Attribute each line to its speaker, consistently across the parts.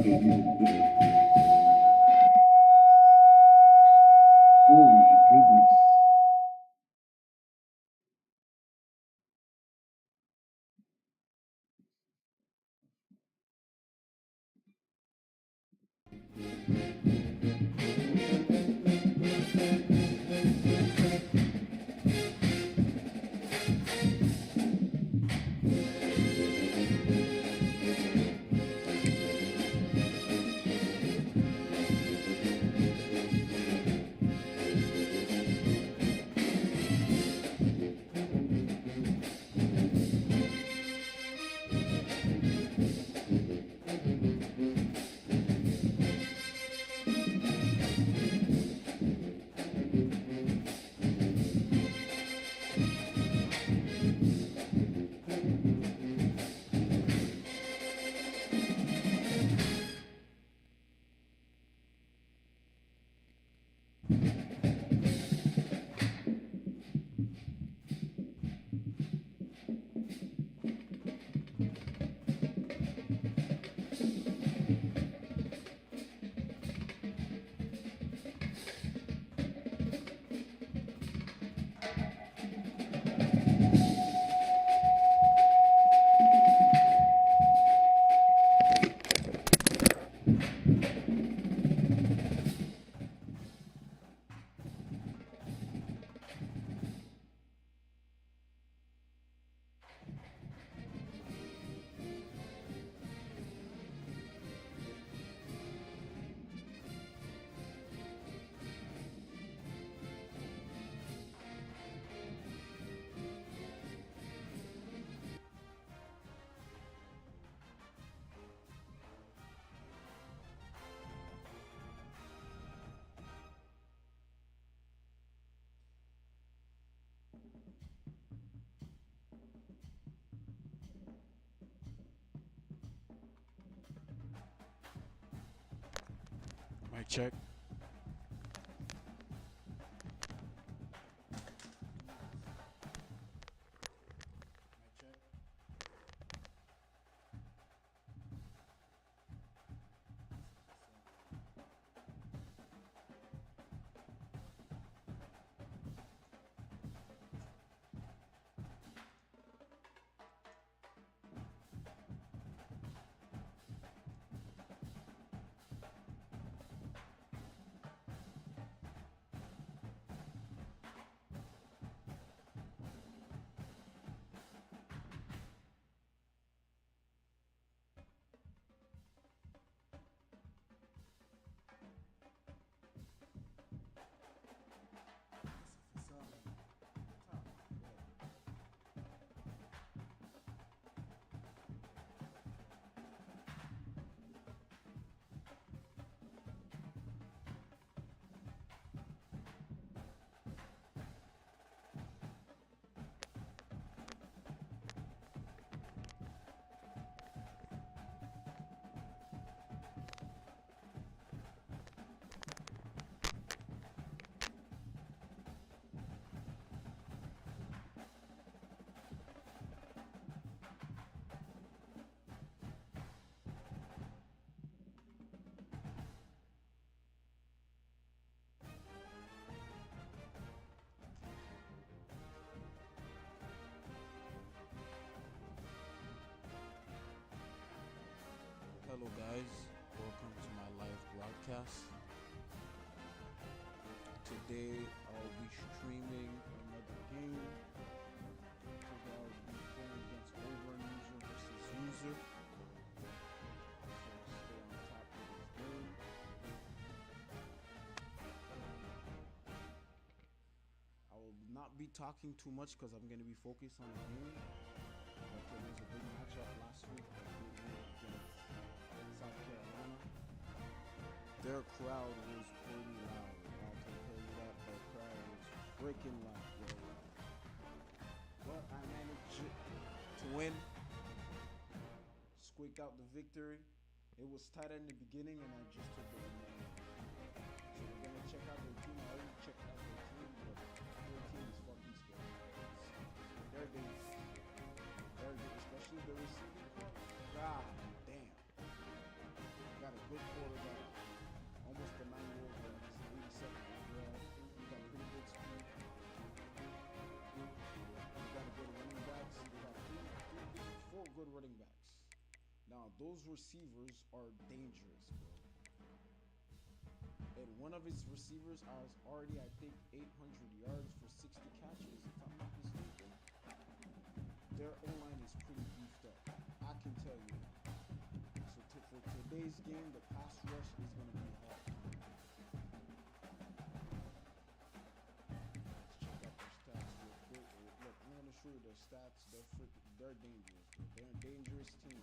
Speaker 1: not a real berth. Oh my goodness.
Speaker 2: Mic check. Mic check. Hello, guys. Welcome to my live broadcast. Today, I'll be streaming another game. Today, I'll be playing against Auburn user versus user. So stay on top of this game. I will not be talking too much because I'm going to be focused on the game. But there was a big matchup last week that we against South Carolina. Their crowd was pretty loud. I'll tell you that. Their crowd was freaking loud, yo. But I managed to win, squeak out the victory. It was tight in the beginning, and I just took the win. So we're gonna check out their team. I already checked out their team, but their team is fucking scary. They're good. They're good, especially the receiving corps. God damn. Gotta good running backs. Now those receivers are dangerous, bro. And one of his receivers has already, I think, 800 yards for 60 catches, if I'm not mistaken. Their O-line is pretty beefed up. I can tell you that. So for today's game, the pass rush is going to be hard. Let's check out their stats real quick. Look, I'm going to show you their stats. They're dangerous. They're a dangerous team.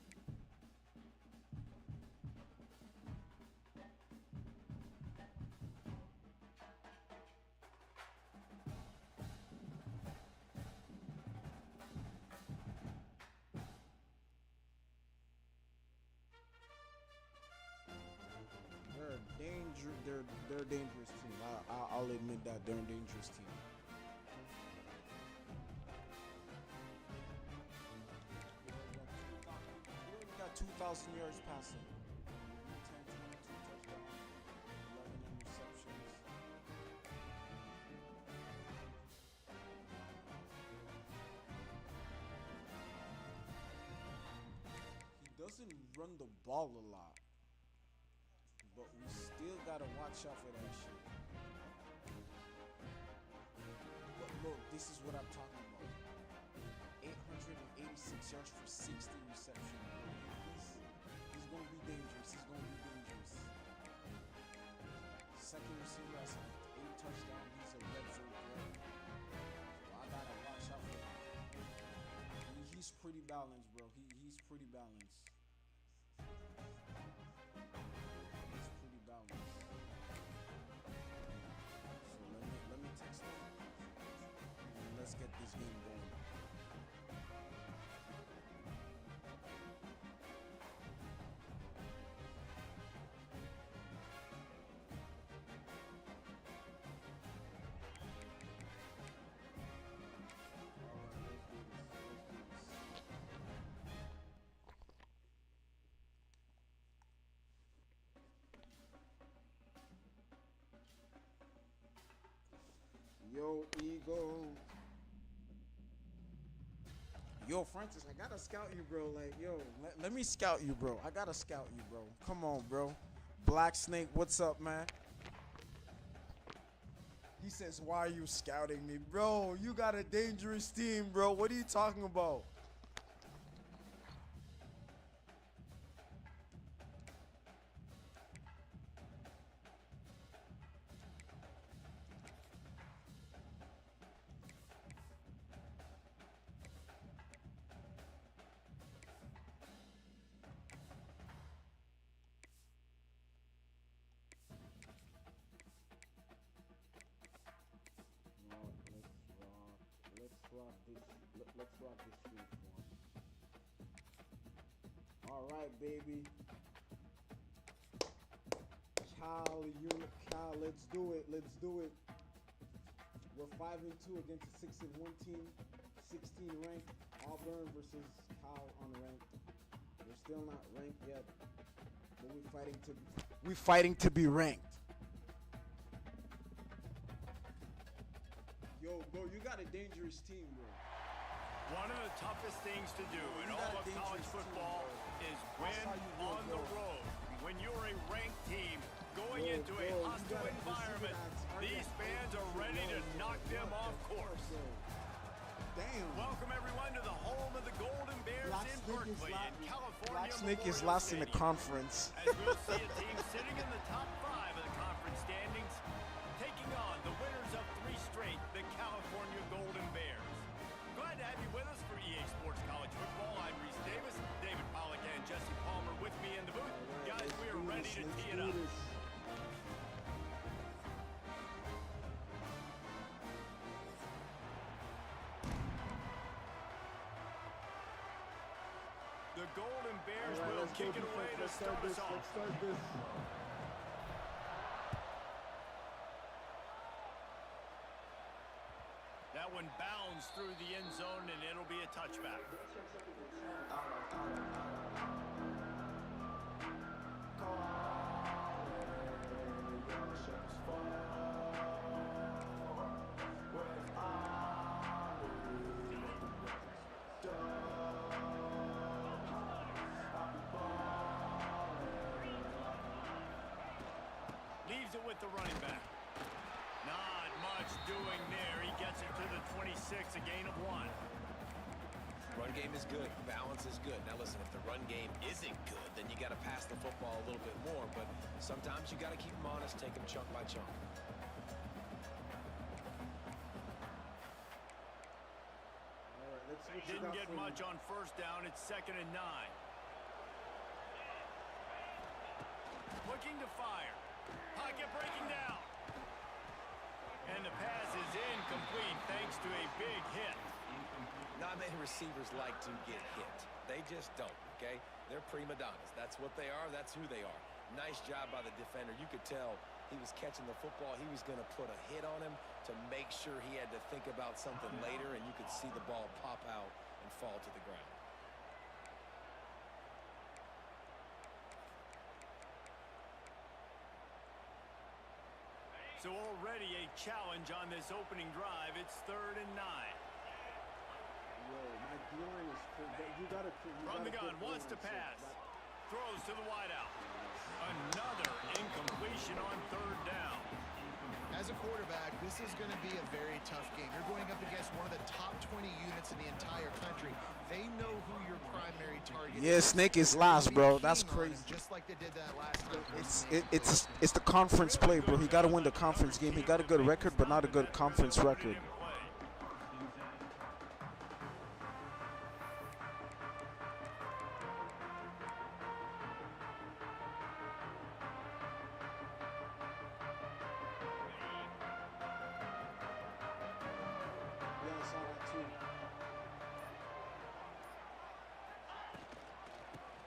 Speaker 2: They're a dangerous team. I'll admit that they're a dangerous team. We already got 2,000 yards passing. 10, 22 touchdowns, 11 interceptions. He doesn't run the ball a lot. But we still gotta watch out for that shit. But look, this is what I'm talking about. 886 yards for 60 receptions. He's gonna be dangerous. He's gonna be dangerous. Second receiver has 8 touchdowns. He's a red zone player. So I gotta watch out for him. He's pretty balanced, bro. He's pretty balanced. Balance. So let me text him and let's get this game going. Yo, Eagle. Yo, Francis, I gotta scout you, bro. Like, yo, let me scout you, bro. I gotta scout you, bro. Come on, bro. Black Snake, what's up, man? He says, why are you scouting me? Bro, you got a dangerous team, bro. What are you talking about? Let's rock this uniform. All right, baby. Cal, let's do it. Let's do it. We're 5-2 against a 6-1 team, 16 ranked. Auburn versus Cal unranked. We're still not ranked yet, but we're fighting to be ranked. Yo, bro, you got a dangerous team, bro.
Speaker 3: One of the toughest things to do in all of college football is win on the road. When you're a ranked team going into a hostile environment, these fans are ready to knock them off course.
Speaker 2: Damn.
Speaker 3: Welcome everyone to the home of the Golden Bears in Berkeley, in California.
Speaker 2: Black Snake is last in the conference.
Speaker 3: As we'll see a team sitting in the top 5 of the conference standings, taking on the winners of 3 straight, the California Golden Bears. Glad to have you with us for EA Sports College Football. I'm Reese Davis, David Pollack and Jesse Palmer with me in the booth. Guys, we are ready to tee it up. The Golden Bears will kick it away to start us off.
Speaker 2: Let's start this.
Speaker 3: That one bounds through the end zone, and it'll be a touchback. at the running back. Not much doing there. He gets it to the 26, a gain of 1.
Speaker 4: Run game is good. Balance is good. Now listen, if the run game isn't good, then you got to pass the football a little bit more. But sometimes you got to keep them honest, take them chunk by chunk.
Speaker 2: All right, let's see what you
Speaker 3: Didn't
Speaker 2: got
Speaker 3: get
Speaker 2: for me.
Speaker 3: much on first down. It's 2nd and 9. Looking to fire. Pocket breaking down. And the pass is incomplete thanks to a big hit.
Speaker 4: Not many receivers like to get hit. They just don't, okay? They're prima donnas. That's what they are. That's who they are. Nice job by the defender. You could tell he was catching the football. He was going to put a hit on him to make sure he had to think about something later, and you could see the ball pop out and fall to the ground.
Speaker 3: So already a challenge on this opening drive. It's 3rd and 9.
Speaker 2: Yo, my D-line is you gotta
Speaker 3: From the gun, wants to pass. Throws to the wideout. Another incompletion on 3rd down.
Speaker 5: As a quarterback, this is going to be a very tough game. You're going up against one of the top 20 units in the entire country. They know who your primary target is.
Speaker 2: Yeah, Snake is last, bro. That's crazy.
Speaker 5: Just like they did that last time.
Speaker 2: It's the conference play, bro. He got to win the conference game. He got a good record, but not a good conference record.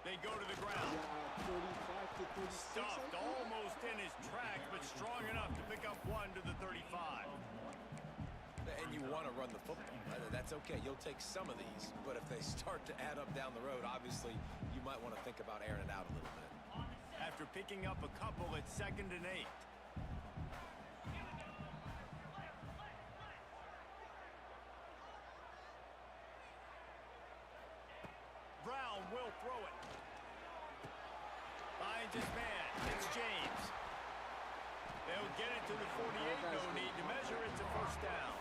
Speaker 3: They go to the ground. Stuffed almost in his tracks, but strong enough to pick up 1 to the 35.
Speaker 4: And you want to run the football. That's okay. You'll take some of these. But if they start to add up down the road, obviously, you might want to think about airing it out a little bit.
Speaker 3: After picking up a couple, it's 2nd and 8. Brown will throw it. Finds his man. It's James. They'll get it to the 48. No need to measure. It's a 1st down.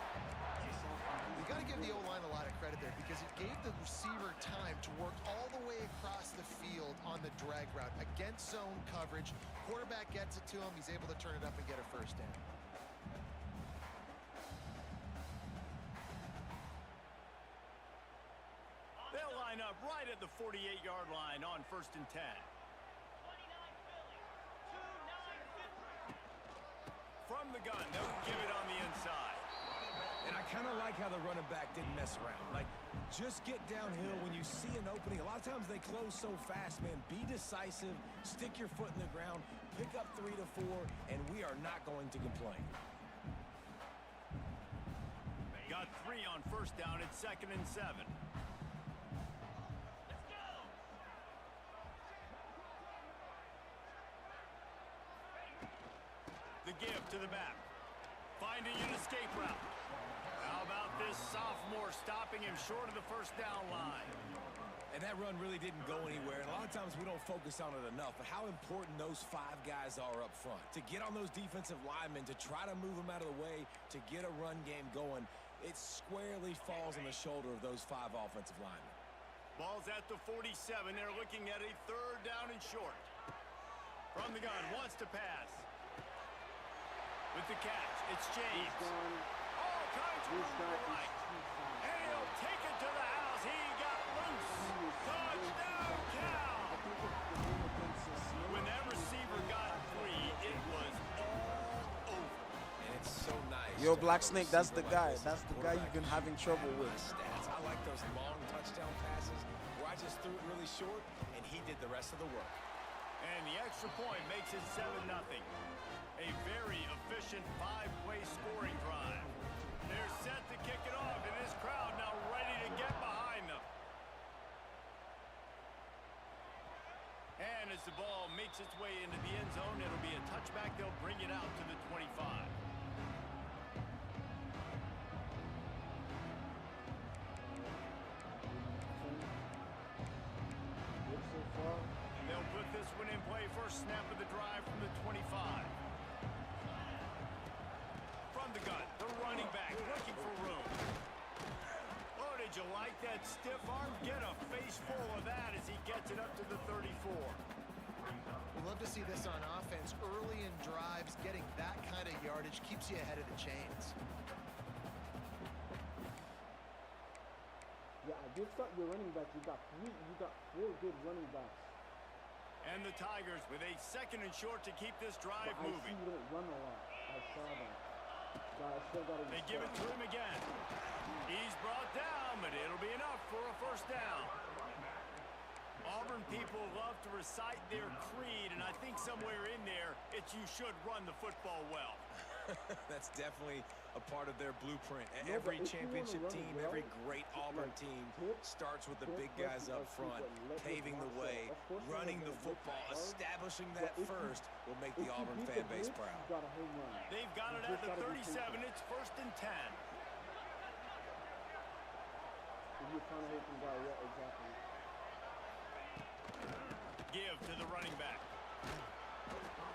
Speaker 5: You got to give the O-line a lot of credit there because it gave the receiver time to work all the way across the field on the drag route against zone coverage. Quarterback gets it to him. He's able to turn it up and get a 1st down.
Speaker 3: They'll line up right at the 48-yard line on 1st and 10. From the gun, they'll give it on the inside.
Speaker 4: And I kind of like how the running back didn't mess around. Like, just get downhill when you see an opening. A lot of times they close so fast, man. Be decisive, stick your foot in the ground, pick up 3 to 4, and we are not going to complain.
Speaker 3: Got 3 on 1st down. It's 2nd and 7. The give to the back. Finding an escape route. How about this sophomore stopping him short of the 1st down line?
Speaker 4: And that run really didn't go anywhere. And a lot of times we don't focus on it enough. But how important those 5 guys are up front. To get on those defensive linemen, to try to move them out of the way, to get a run game going, it squarely falls on the shoulder of those 5 offensive linemen.
Speaker 3: Ball's at the 47. They're looking at a 3rd down and short. From the gun, wants to pass. With the catch, it's James. All kinds of room to the right. And he'll take it to the house. He got loose. Touchdown, Cal. When that receiver got free, it was all over.
Speaker 4: And it's so nice.
Speaker 2: Yo, Black Snake, that's the guy. That's the guy you've been having trouble with.
Speaker 4: Stats. I like those long touchdown passes where I just threw it really short, and he did the rest of the work.
Speaker 3: And the extra point makes it 7-0. A very efficient 5-play scoring drive. They're set to kick it off, and this crowd now ready to get behind them. And as the ball makes its way into the end zone, it'll be a touchback. They'll bring it out to the 25. They'll put this one in play. First snap of the drive from the 25. from the gun. The running back looking for room. Oh, did you like that stiff arm? Get a face full of that as he gets it up to the 34.
Speaker 5: We love to see this on offense. Early in drives, getting that kind of yardage keeps you ahead of the chains.
Speaker 2: Yeah, good start your running backs. You got 4 good running backs.
Speaker 3: And the Tigers with a 2nd and short to keep this drive
Speaker 2: But
Speaker 3: moving.
Speaker 2: I see you didn't run a lot. I saw that. But I still got to
Speaker 3: They give it to him again. He's brought down, but it'll be enough for a first down. Auburn people love to recite their creed, and I think somewhere in there, it's you should run the football well.
Speaker 4: That's definitely a part of their blueprint.
Speaker 2: No,
Speaker 4: Every
Speaker 2: but if you wanna
Speaker 4: championship
Speaker 2: run
Speaker 4: team,
Speaker 2: well,
Speaker 4: every great Auburn team starts with the big guys up front, paving the way, running the football, establishing that first will make the Auburn fan base proud.
Speaker 2: Got a home run.
Speaker 3: They've got it at the 37. It's 1st and 10.
Speaker 2: If you're trying to hit the guy, yeah, exactly.
Speaker 3: Give to the running back.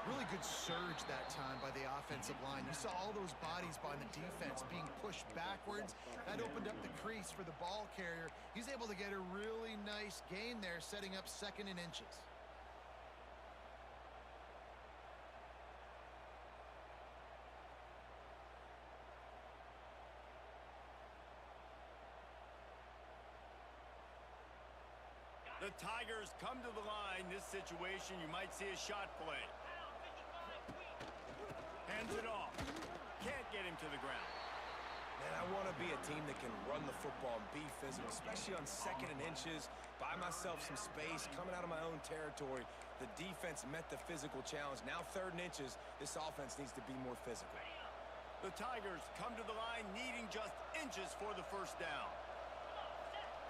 Speaker 5: Really good surge that time by the offensive line. You saw all those bodies by the defense being pushed backwards. That opened up the crease for the ball carrier. He's able to get a really nice gain there, setting up 2nd and inches.
Speaker 3: The Tigers come to the line. This situation, you might see a shot play. Hands it off. Can't get him to the ground.
Speaker 4: Man, I want to be a team that can run the football and be physical, especially on 2nd and inches, buy myself some space, coming out of my own territory. The defense met the physical challenge. Now 3rd and inches, this offense needs to be more physical.
Speaker 3: The Tigers come to the line needing just inches for the first down.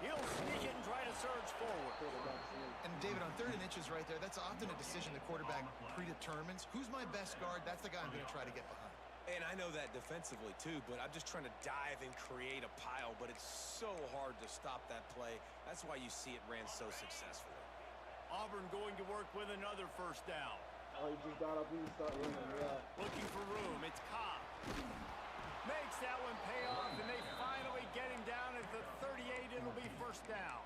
Speaker 3: He'll sneak it and try to surge forward.
Speaker 5: And David, on 3rd and inches right there, that's often a decision the quarterback predetermines. Who's my best guard? That's the guy I'm going to try to get behind.
Speaker 4: And I know that defensively too, but I'm just trying to dive and create a pile, but it's so hard to stop that play. That's why you see it ran so successfully.
Speaker 3: Auburn going to work with another first down.
Speaker 2: Oh, he just got up and start running, yeah.
Speaker 3: Looking for room. It's Cobb. Makes that one pay off, and they finally get him down at the 38. It'll be first down.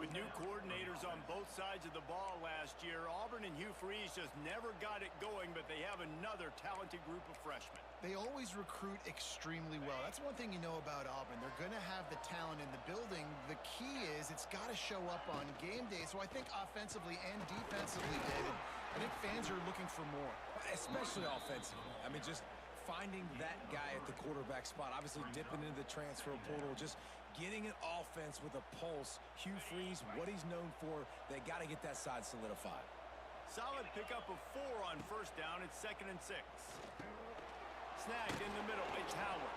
Speaker 3: With new coordinators on both sides of the ball last year, Auburn and Hugh Freeze just never got it going, but they have another talented group of freshmen.
Speaker 5: They always recruit extremely well. That's one thing you know about Auburn. They're going to have the talent in the building. The key is it's got to show up on game day. So I think offensively and defensively, David, I think fans are looking for more.
Speaker 4: Especially offensively. I mean, just finding that guy at the quarterback spot, obviously dipping into the transfer portal, just getting an offense with a pulse. Hugh Freeze, what he's known for, they got to get that side solidified.
Speaker 3: Solid pickup of 4 on first down. It's 2nd and 6. Snagged in the middle. It's Howard.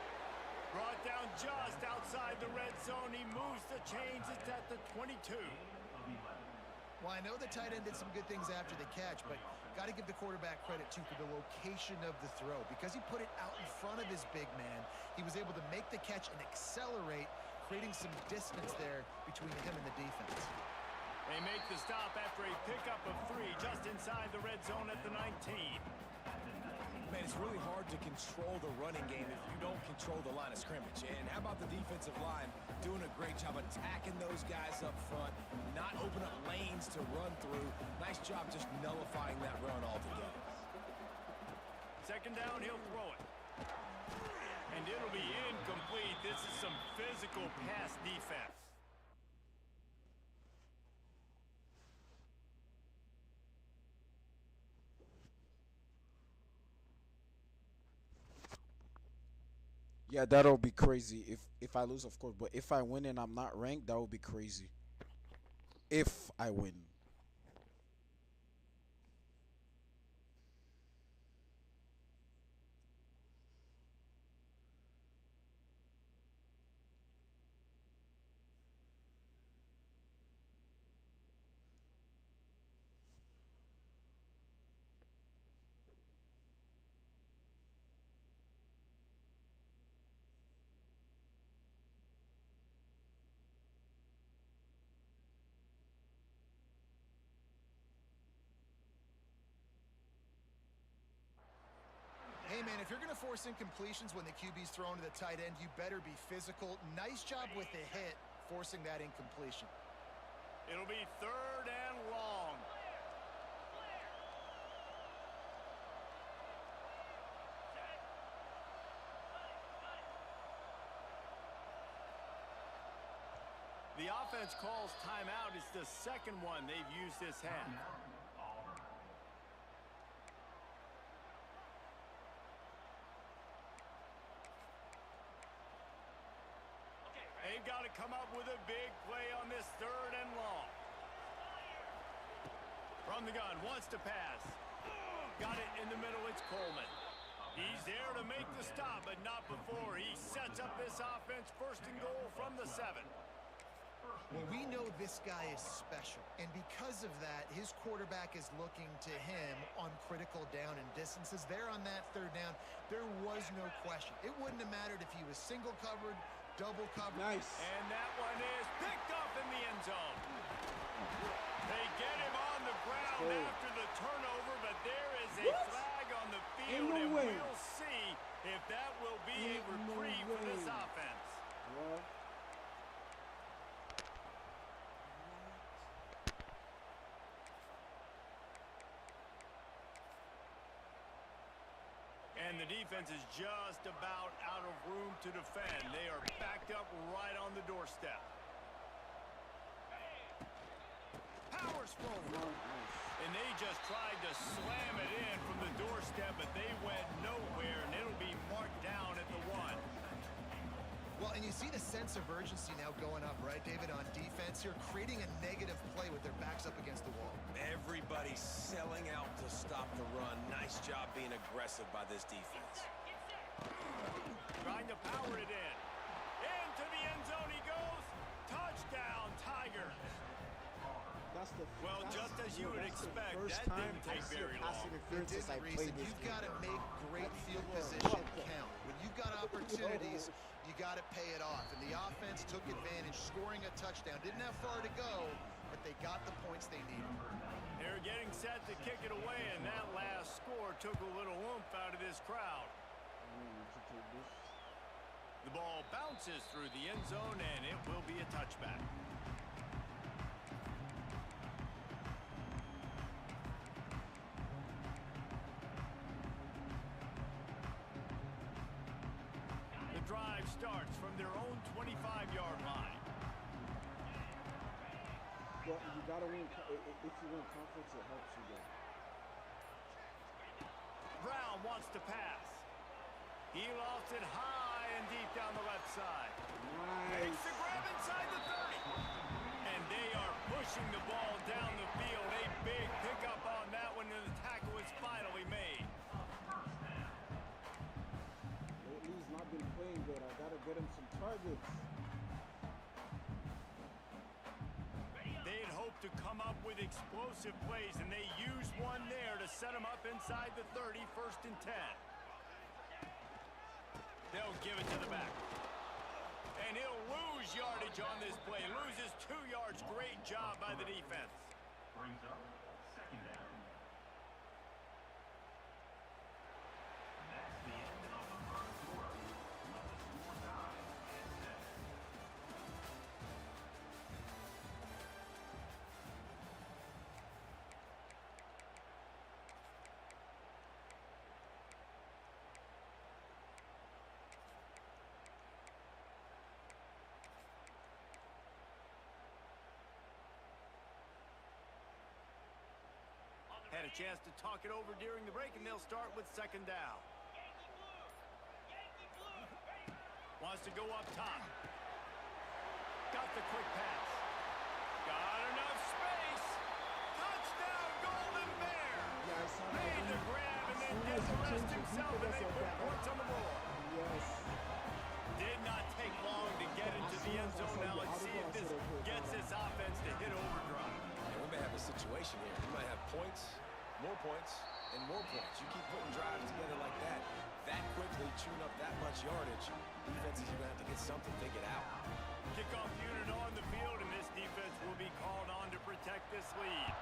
Speaker 3: Brought down just outside the red zone. He moves the chains. It's at the 22.
Speaker 5: Well, I know the tight end did some good things after the catch, but got to give the quarterback credit, too, for the location of the throw. Because he put it out in front of his big man, he was able to make the catch and accelerate, creating some distance there between him and the defense.
Speaker 3: They make the stop after a pickup of 3 just inside the red zone at the 19.
Speaker 4: Man, it's really hard to control the running game if you don't control the line of scrimmage. And how about the defensive line doing a great job attacking those guys up front, not open up lanes to run through. Nice job just nullifying that run altogether.
Speaker 3: 2nd down, he'll throw it. And it'll be incomplete. This is some physical pass defense.
Speaker 2: Yeah, that'll be crazy if I lose, of course. But if I win and I'm not ranked, that would be crazy. If I win.
Speaker 5: Hey, man, if you're going to force incompletions when the QB's thrown to the tight end, you better be physical. Nice job with the hit, forcing that incompletion.
Speaker 3: It'll be 3rd and long. The offense calls timeout. It's the second one they've used this half. They've got to come up with a big play on this 3rd and long. From the gun, wants to pass. Got it in the middle, it's Coleman. He's there to make the stop, but not before. He sets up this offense, 1st and goal from the 7.
Speaker 5: Well, we know this guy is special, and because of that, his quarterback is looking to him on critical down and distances. There on that 3rd down, there was no question. It wouldn't have mattered if he was single covered, double covered.
Speaker 2: Nice.
Speaker 3: And that one is picked up in the end zone. They get him on the ground after the turnover, but there is a flag on the field, and we'll see if that will be a reprieve for this offense.
Speaker 2: What?
Speaker 3: And the defense is just about out of room to defend. They are backed up right on the doorstep. Powers forward. And they just tried to slam it in from the doorstep, but they went nowhere, and it'll be marked down at the 1.
Speaker 5: Well, and you see the sense of urgency now going up, right, David, on defense here, creating a negative play with their backs up against the wall.
Speaker 4: Everybody's selling out to stop the run. Nice job being aggressive by this defense.
Speaker 3: Trying to power it in. Into the end zone he goes. Touchdown, Tigers. Well, just as you would expect, that didn't take very long.
Speaker 5: It didn't, Reese, and you've got to make great field position count. When you've got opportunities, you got to pay it off. And the offense took advantage, scoring a touchdown. Didn't have far to go, but they got the points they needed.
Speaker 3: They're getting set to kick it away, and that last score took a little oomph out of this crowd. The ball bounces through the end zone, and it will be a touchback. The drive starts from their own 25-yard line.
Speaker 2: Well, you gotta win. If you win conference, it helps you go.
Speaker 3: Brown wants to pass. He lost it high and deep down the left side.
Speaker 2: Nice.
Speaker 3: Makes the grab inside the 30. And they are pushing the ball down the field. A big pickup on that one, and the tackle is finally made.
Speaker 2: Lately, he's not been playing good. I gotta get him some targets.
Speaker 3: They'd hoped to come up with explosive plays, and they used one there to set them up inside the 30, 1st and 10. They'll give it to the back. And he'll lose yardage on this play. Loses 2 yards. Great job by the defense.
Speaker 1: Brings up 2nd down. That's the end of the first quarter. The score tie is set.
Speaker 3: Had a chance to talk it over during the break, and they'll start with 2nd down. Wants to go up top. Got the quick pass. Got enough space. Touchdown, Golden Bear. Made the grab and then did the rest himself, and they put points on the board.
Speaker 2: Yes.
Speaker 3: Did not take long to get into the end zone. Now let's see if this gets this offense to hit overdrive.
Speaker 4: And we may have a situation here. We might have points, more points, and more points. You keep putting drives together like that quickly, chewing up that much yardage, defenses are going to have to get something figured out.
Speaker 3: Kickoff unit on the field, and this defense will be called on to protect this lead.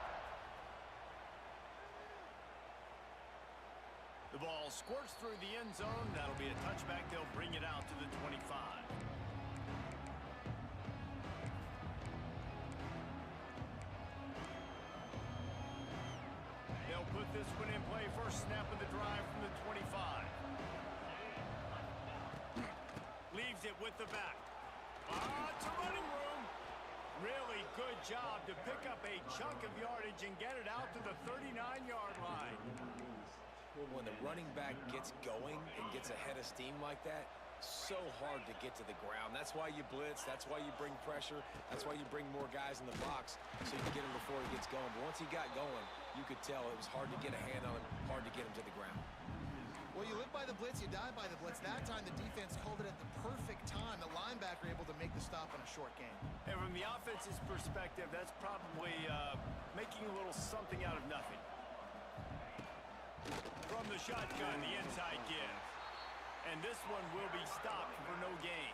Speaker 3: The The ball squirts through the end zone. That'll be a touchback. They'll bring it out to the 25. They'll put this one in play. First snap of the drive from the 25. Leaves it with the back. It's a running room. Really good job to pick up a chunk of yardage and get it out to the 39-yard line.
Speaker 4: When the running back gets going and gets ahead of steam like that, so hard to get to the ground. That's why you blitz. That's why you bring pressure. That's why you bring more guys in the box so you can get him before he gets going. But once he got going, you could tell it was hard to get a hand on him, hard to get him to the ground.
Speaker 5: Well, you live by the blitz, you die by the blitz. That time, the defense called it at the perfect time. The linebacker able to make the stop on a short gain.
Speaker 3: And from the offense's perspective, that's probably making a little something out of nothing. From the shotgun, the inside give. And this one will be stopped for no gain.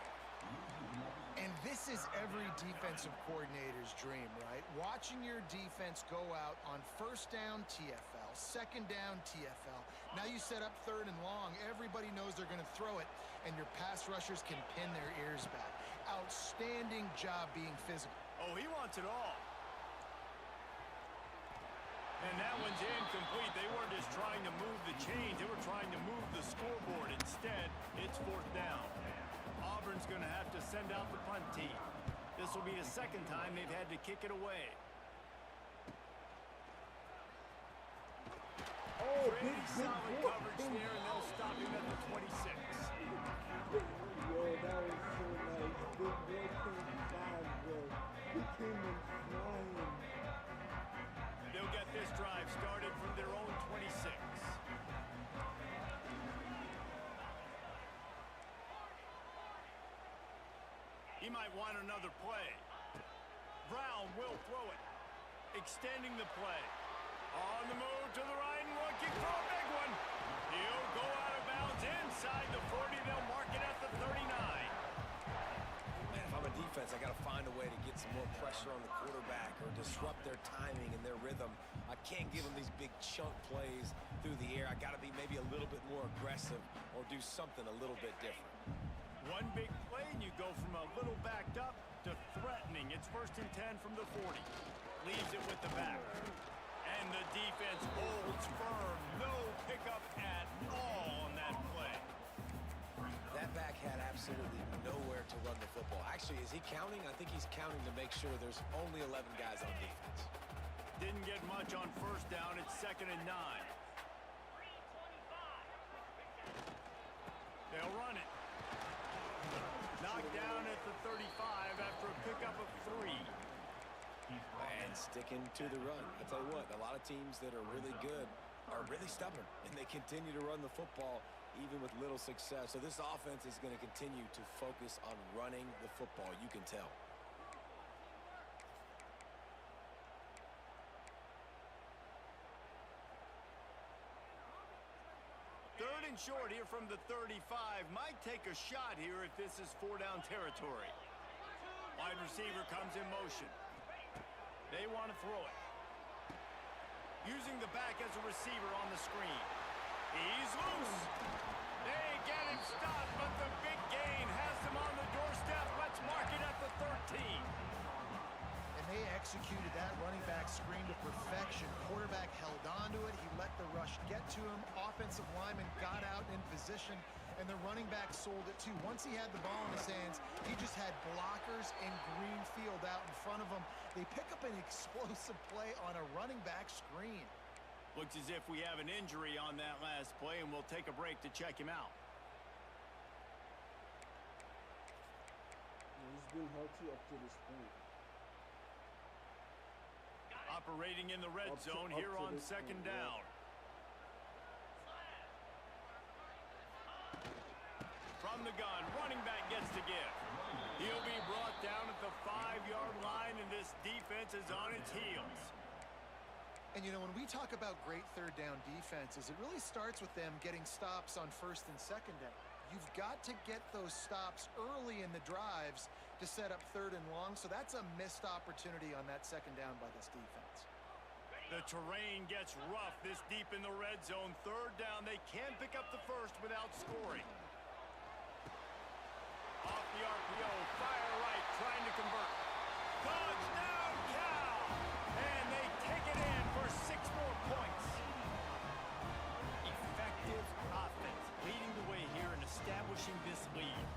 Speaker 5: And this is every defensive coordinator's dream, right? Watching your defense go out on first down TFL, second down TFL. Now you set up third and long. Everybody knows they're going to throw it, and your pass rushers can pin their ears back. Outstanding job being physical.
Speaker 3: Oh, he wants it all. And that one's incomplete. They weren't just trying to move the chains. They were trying to move the scoreboard. Instead, it's fourth down. Auburn's going to have to send out the punt team. This will be the second time they've had to kick it away. Pretty solid coverage there, and they'll stop him at the 26.
Speaker 2: Yo, that was so nice. Good boy came five, bro. He came in flying.
Speaker 3: They'll get this drive started from their own 26. He might want another play. Brown will throw it. Extending the play. On the move to the right and looking for a big one. He'll go out of bounds inside the 40. They'll mark it at the 39.
Speaker 4: Man, if I'm a defense, I got to find a way to get some more pressure on the quarterback or disrupt their timing and their rhythm. I can't give them these big chunk plays through the air. I got to be maybe a little bit more aggressive or do something a little bit different.
Speaker 3: One big play and you go from a little backed up to threatening. It's first and 10 from the 40. Leaves it with the back. And the defense holds firm. No pickup at all on that play.
Speaker 4: That back had absolutely nowhere to run the football. Actually, is he counting? I think he's counting to make sure there's only 11 guys on defense.
Speaker 3: Didn't get much on first down. It's second and 9. They'll run it. Knocked down at the 35 after a pickup of 3.
Speaker 4: And sticking to the run. I tell you what, a lot of teams that are really good are really stubborn, and they continue to run the football even with little success. So this offense is going to continue to focus on running the football. You can tell.
Speaker 3: Third and short here from the 35. Might take a shot here if this is 4-down territory. Wide receiver comes in motion. They want to throw it. Using the back as a receiver on the screen. He's loose. They get him stopped, but the big gain has them on the doorstep. Let's mark it at the 13.
Speaker 5: And they executed that running back screen to perfection. Quarterback held on to it. He let the rush get to him. Offensive lineman got out in position, and the running back sold it too. Once he had the ball in his hands, he just had blockers and green field out in front of him. They pick up an explosive play on a running back screen.
Speaker 3: Looks as if we have an injury on that last play, and we'll take a break to check him out.
Speaker 2: He's been healthy up to this point.
Speaker 3: Operating in the red zone here on second down. From the gun, running back gets the give. He'll be brought down at the 5-yard line, and this defense is on its heels.
Speaker 5: And, you know, when we talk about great third down defenses, it really starts with them getting stops on first and second down. You've got to get those stops early in the drives to set up third and long, so that's a missed opportunity on that second down by this defense.
Speaker 3: The terrain gets rough this deep in the red zone. Third down, they can pick up the first without scoring. Off the RPO, fire right, trying to convert. Touchdown, Cal! And they take it in for 6 more points. Effective offense, leading the way here and establishing this lead.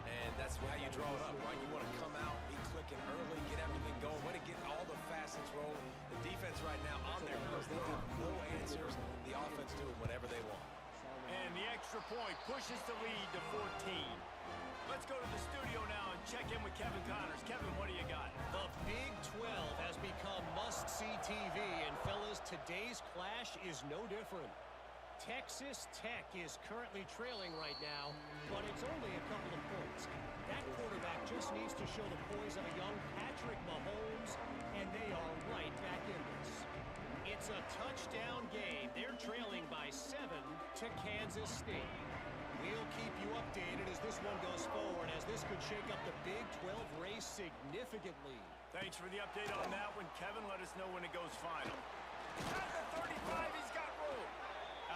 Speaker 4: And that's how you draw it up, right? You want to come out, be clicking early, get everything going. Want to get all the facets rolling. The defense right now on their heels, they have no answers. The offense doing whatever they want.
Speaker 3: And the extra point pushes the lead to 14. Let's go to the studio now and check in with Kevin Connors. Kevin, what do you got?
Speaker 6: The Big 12 has become must-see TV, and fellas, today's clash is no different. Texas Tech is currently trailing right now, but it's only a couple of points. That quarterback just needs to show the poise of a young Patrick Mahomes, and they are right back in this. It's a touchdown game. They're trailing by 7 to Kansas State. We'll keep you updated as this one goes forward, as this could shake up the Big 12 race significantly.
Speaker 3: Thanks for the update on that one, Kevin. Let us know when it goes final. At the 35, he's got room.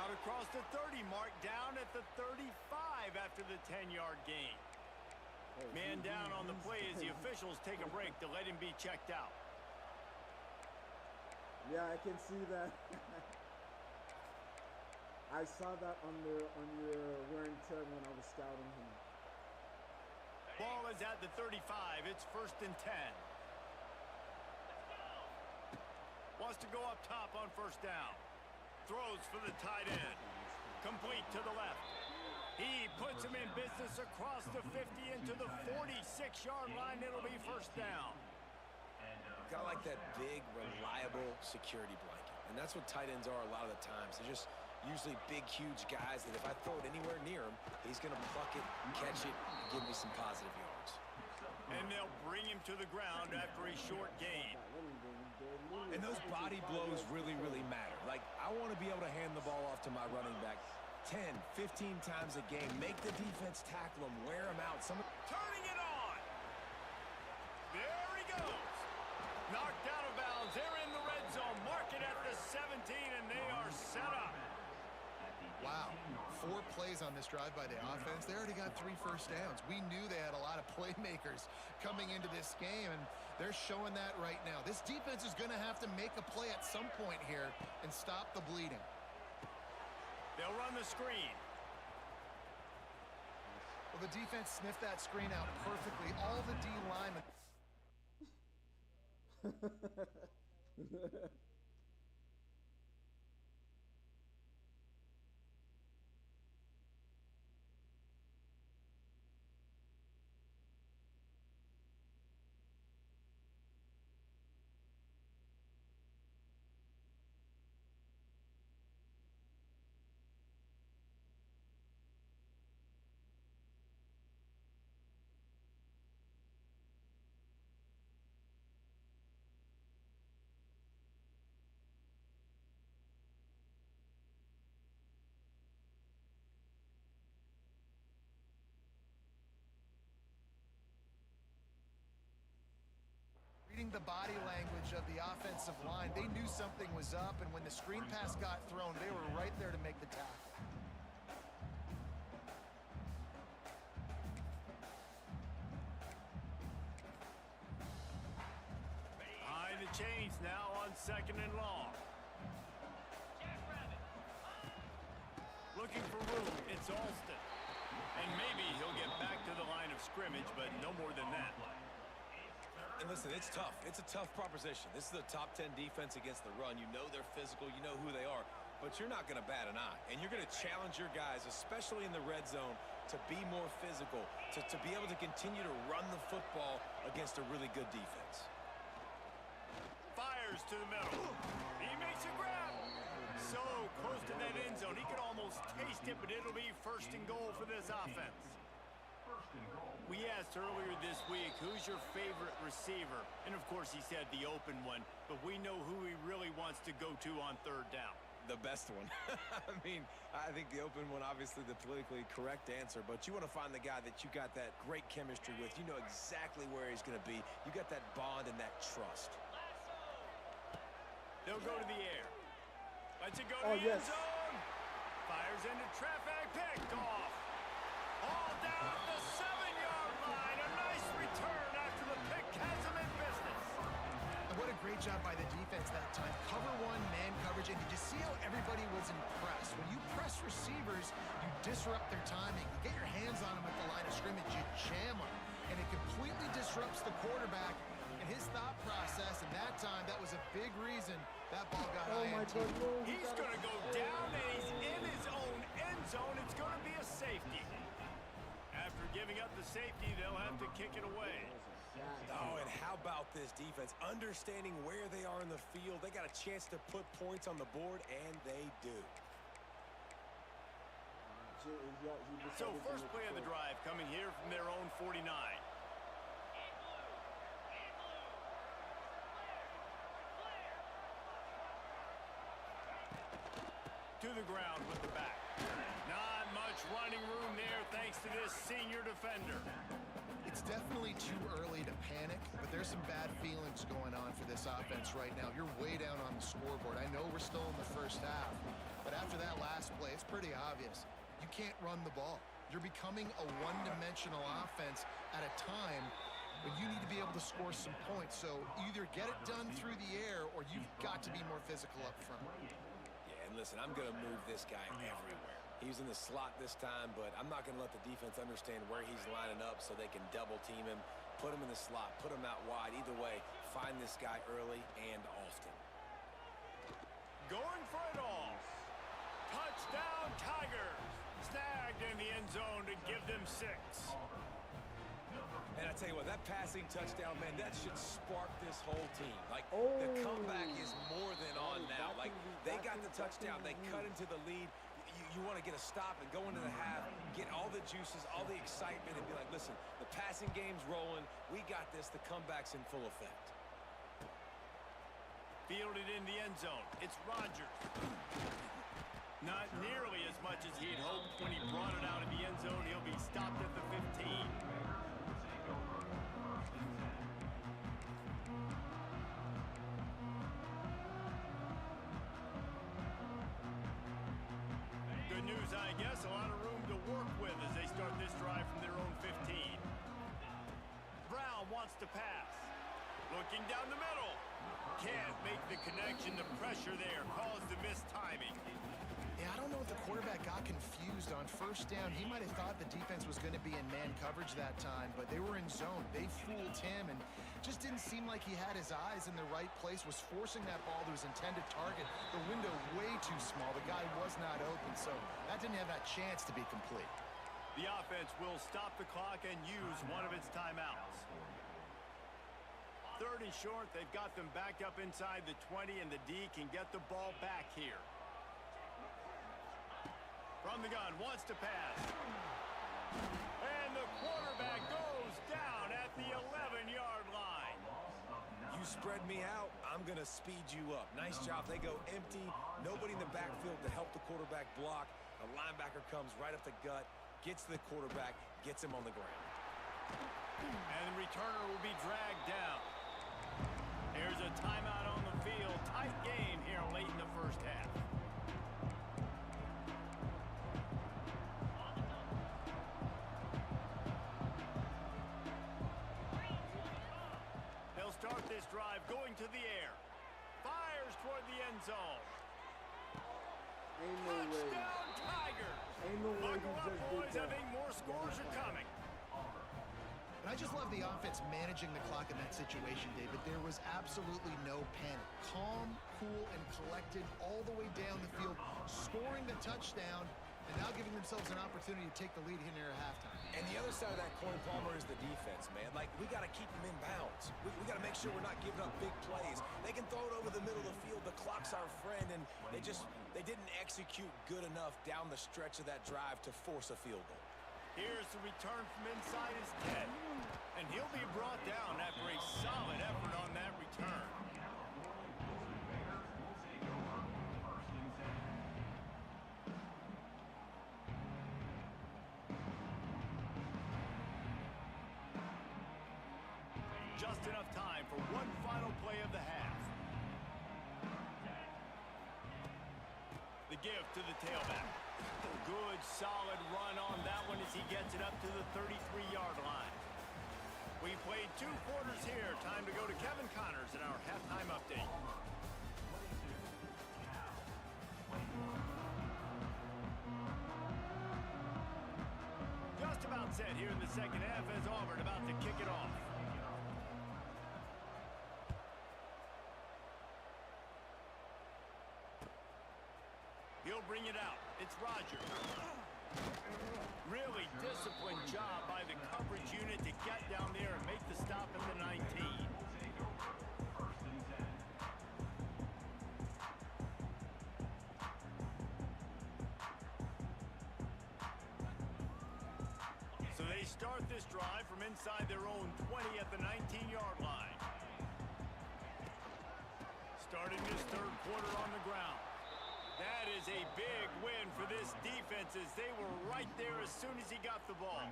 Speaker 3: Out across the 30 mark, down at the 35 after the 10-yard gain. Man down on the play as the officials take a break to let him be checked out.
Speaker 2: Yeah, I can see that. I saw that on your wear and tear when I was scouting him.
Speaker 3: Ball is at the 35. It's 1st and 10. Wants to go up top on 1st down. Throws for the tight end. Complete to the left. He puts him in business across the 50 into the 46-yard line. It'll be 1st down.
Speaker 4: Got like that big, reliable security blanket. And that's what tight ends are a lot of the times. They're just usually big, huge guys that if I throw it anywhere near him, he's going to pluck it, catch it, and give me some positive yards.
Speaker 3: And they'll bring him to the ground after a short gain.
Speaker 4: And those body blows really, really matter. Like, I want to be able to hand the ball off to my running back 10, 15 times a game. Make the defense tackle him, wear him out.
Speaker 3: Turning it on. There he goes. Knocked out of bounds. They're in the red zone. Mark it at the 17, and they are set up.
Speaker 5: Wow, 4 plays on this drive by the offense. They already got 3 first downs. We knew they had a lot of playmakers coming into this game, and they're showing that right now. This defense is going to have to make a play at some point here and stop the bleeding.
Speaker 3: They'll run the screen.
Speaker 5: Well, the defense sniffed that screen out perfectly. All the D linemen. Reading the body language of the offensive line, they knew something was up, and when the screen pass got thrown, they were right there to make the tackle.
Speaker 3: Behind the chains now on 2nd and long. Looking for room. It's Alston. And maybe he'll get back to the line of scrimmage, but no more than that.
Speaker 4: And listen, it's tough. It's a tough proposition. This is a top 10 defense against the run. You know they're physical. You know who they are. But you're not going to bat an eye. And you're going to challenge your guys, especially in the red zone, to be more physical, to be able to continue to run the football against a really good defense.
Speaker 3: Fires to the middle. He makes a grab. So close to that end zone. He could almost taste it, but it'll be 1st and goal for this offense. We asked earlier this week, who's your favorite receiver? And, of course, he said the open one, but we know who he really wants to go to on 3rd down.
Speaker 4: The best one. I mean, I think the open one, obviously the politically correct answer, but you want to find the guy that you got that great chemistry with. You know exactly where he's going to be. You got that bond and that trust.
Speaker 3: They'll go to the air. Lets it go
Speaker 2: Oh,
Speaker 3: to the
Speaker 2: yes.
Speaker 3: end zone. Fires into traffic. Picked off. All down the 7-yard line. A nice return after the pick has him in business.
Speaker 5: And what a great job by the defense that time. Cover one, man coverage, and did you see how everybody was impressed? When you press receivers, you disrupt their timing. You get your hands on them at the line of scrimmage, you jam them, and it completely disrupts the quarterback and his thought process. And that time, that was a big reason that ball got
Speaker 2: Oh my
Speaker 5: INT.
Speaker 2: God, no.
Speaker 3: He's going to go down, and he's in his own end zone. It's going to be a safety. After giving up the safety, they'll have to kick it away.
Speaker 4: Oh, and how about this defense? Understanding where they are in the field. They got a chance to put points on the board, and they do.
Speaker 3: So first play of the drive coming here from their own 49. To the ground with the back. Not much running room there thanks to this senior defender.
Speaker 5: It's definitely too early to panic, but there's some bad feelings going on for this offense right now. You're way down on the scoreboard. I know we're still in the first half, but after that last play, it's pretty obvious. You can't run the ball. You're becoming a one-dimensional offense at a time when you need to be able to score some points. So either get it done through the air or you've got to be more physical up front.
Speaker 4: Yeah, and listen, I'm going to move this guy everywhere. He's in the slot this time, but I'm not going to let the defense understand where he's lining up so they can double team him, put him in the slot, put him out wide. Either way, find this guy early and often.
Speaker 3: Going for it all. Touchdown Tigers. Snagged in the end zone to give them 6.
Speaker 4: And I tell you what, that passing touchdown, man, that should spark this whole team. Like, the comeback is more than on now. Like, they got the touchdown. They cut into the lead. You want to get a stop and go into the half, get all the juices, all the excitement, and be like, listen, the passing game's rolling. We got this. The comeback's in full effect.
Speaker 3: Fielded in the end zone. It's Rodgers. Not nearly as much as he'd hoped when he brought it out of the end zone. He'll be stopped at the 15. Good news, I guess. A lot of room to work with as they start this drive from their own 15. Brown wants to pass. Looking down the middle. Can't make the connection. The pressure there caused the missed timing.
Speaker 5: Yeah, I don't know if the quarterback got confused on first down. He might have thought the defense was going to be in man coverage that time, but they were in zone. They fooled him and just didn't seem like he had his eyes in the right place, was forcing that ball to his intended target. The window way too small. The guy was not open, so that didn't have that chance to be complete.
Speaker 3: The offense will stop the clock and use one of its timeouts. 3rd and short. They've got them backed up inside the 20, and the D can get the ball back here. From the gun, wants to pass. And the quarterback goes down at the 11-yard line.
Speaker 4: You spread me out, I'm going to speed you up. Nice job. They go empty. Nobody in the backfield to help the quarterback block. A linebacker comes right up the gut, gets to the quarterback, gets him on the ground.
Speaker 3: And the returner will be dragged down. Here's a timeout on the field. Tight game here late in the first half. They'll start this drive going to the air. Fires toward the end zone.
Speaker 2: Ain't no way.
Speaker 3: Touchdown Tigers.
Speaker 2: Ain't no way he
Speaker 3: Buckle up,
Speaker 2: just did
Speaker 3: boys. I
Speaker 2: that.
Speaker 3: think more scores are coming.
Speaker 5: And I just love the offense managing the clock in that situation, David. There was absolutely no panic. Calm, cool, and collected all the way down the field, scoring the touchdown, and now giving themselves an opportunity to take the lead here near halftime.
Speaker 4: And the other side of that coin, Palmer, is the defense, man. Like, we got to keep them in bounds. We got to make sure we're not giving up big plays. They can throw it over the middle of the field. The clock's our friend, and they didn't execute good enough down the stretch of that drive to force a field goal.
Speaker 3: Here's the return from inside his 10. And he'll be brought down after a solid effort on that return. Just enough time for one final play of the half. The give to the tailback. Good, solid run on that one as he gets it up to the 33-yard line. We played 2 quarters here. Time to go to Kevin Connors in our halftime update. Just about set here in the second half as Auburn about to kick it off. He'll bring it out. It's Rogers. Really disciplined job by the coverage unit to get down there and make the stop at the 19. So they start this drive from inside their own 20 at the 19-yard line. Starting this third quarter on the ground. That is a big win for this defense as they were right there as soon as he got the ball.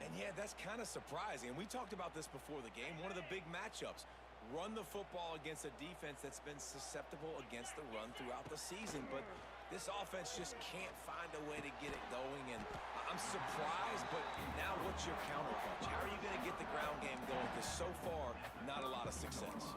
Speaker 4: And yeah, that's kind of surprising. And we talked about this before the game. One of the big matchups. Run the football against a defense that's been susceptible against the run throughout the season. But this offense just can't find a way to get it going. And I'm surprised, but now what's your counterpunch? How are you going to get the ground game going? Because so far, not a lot of success.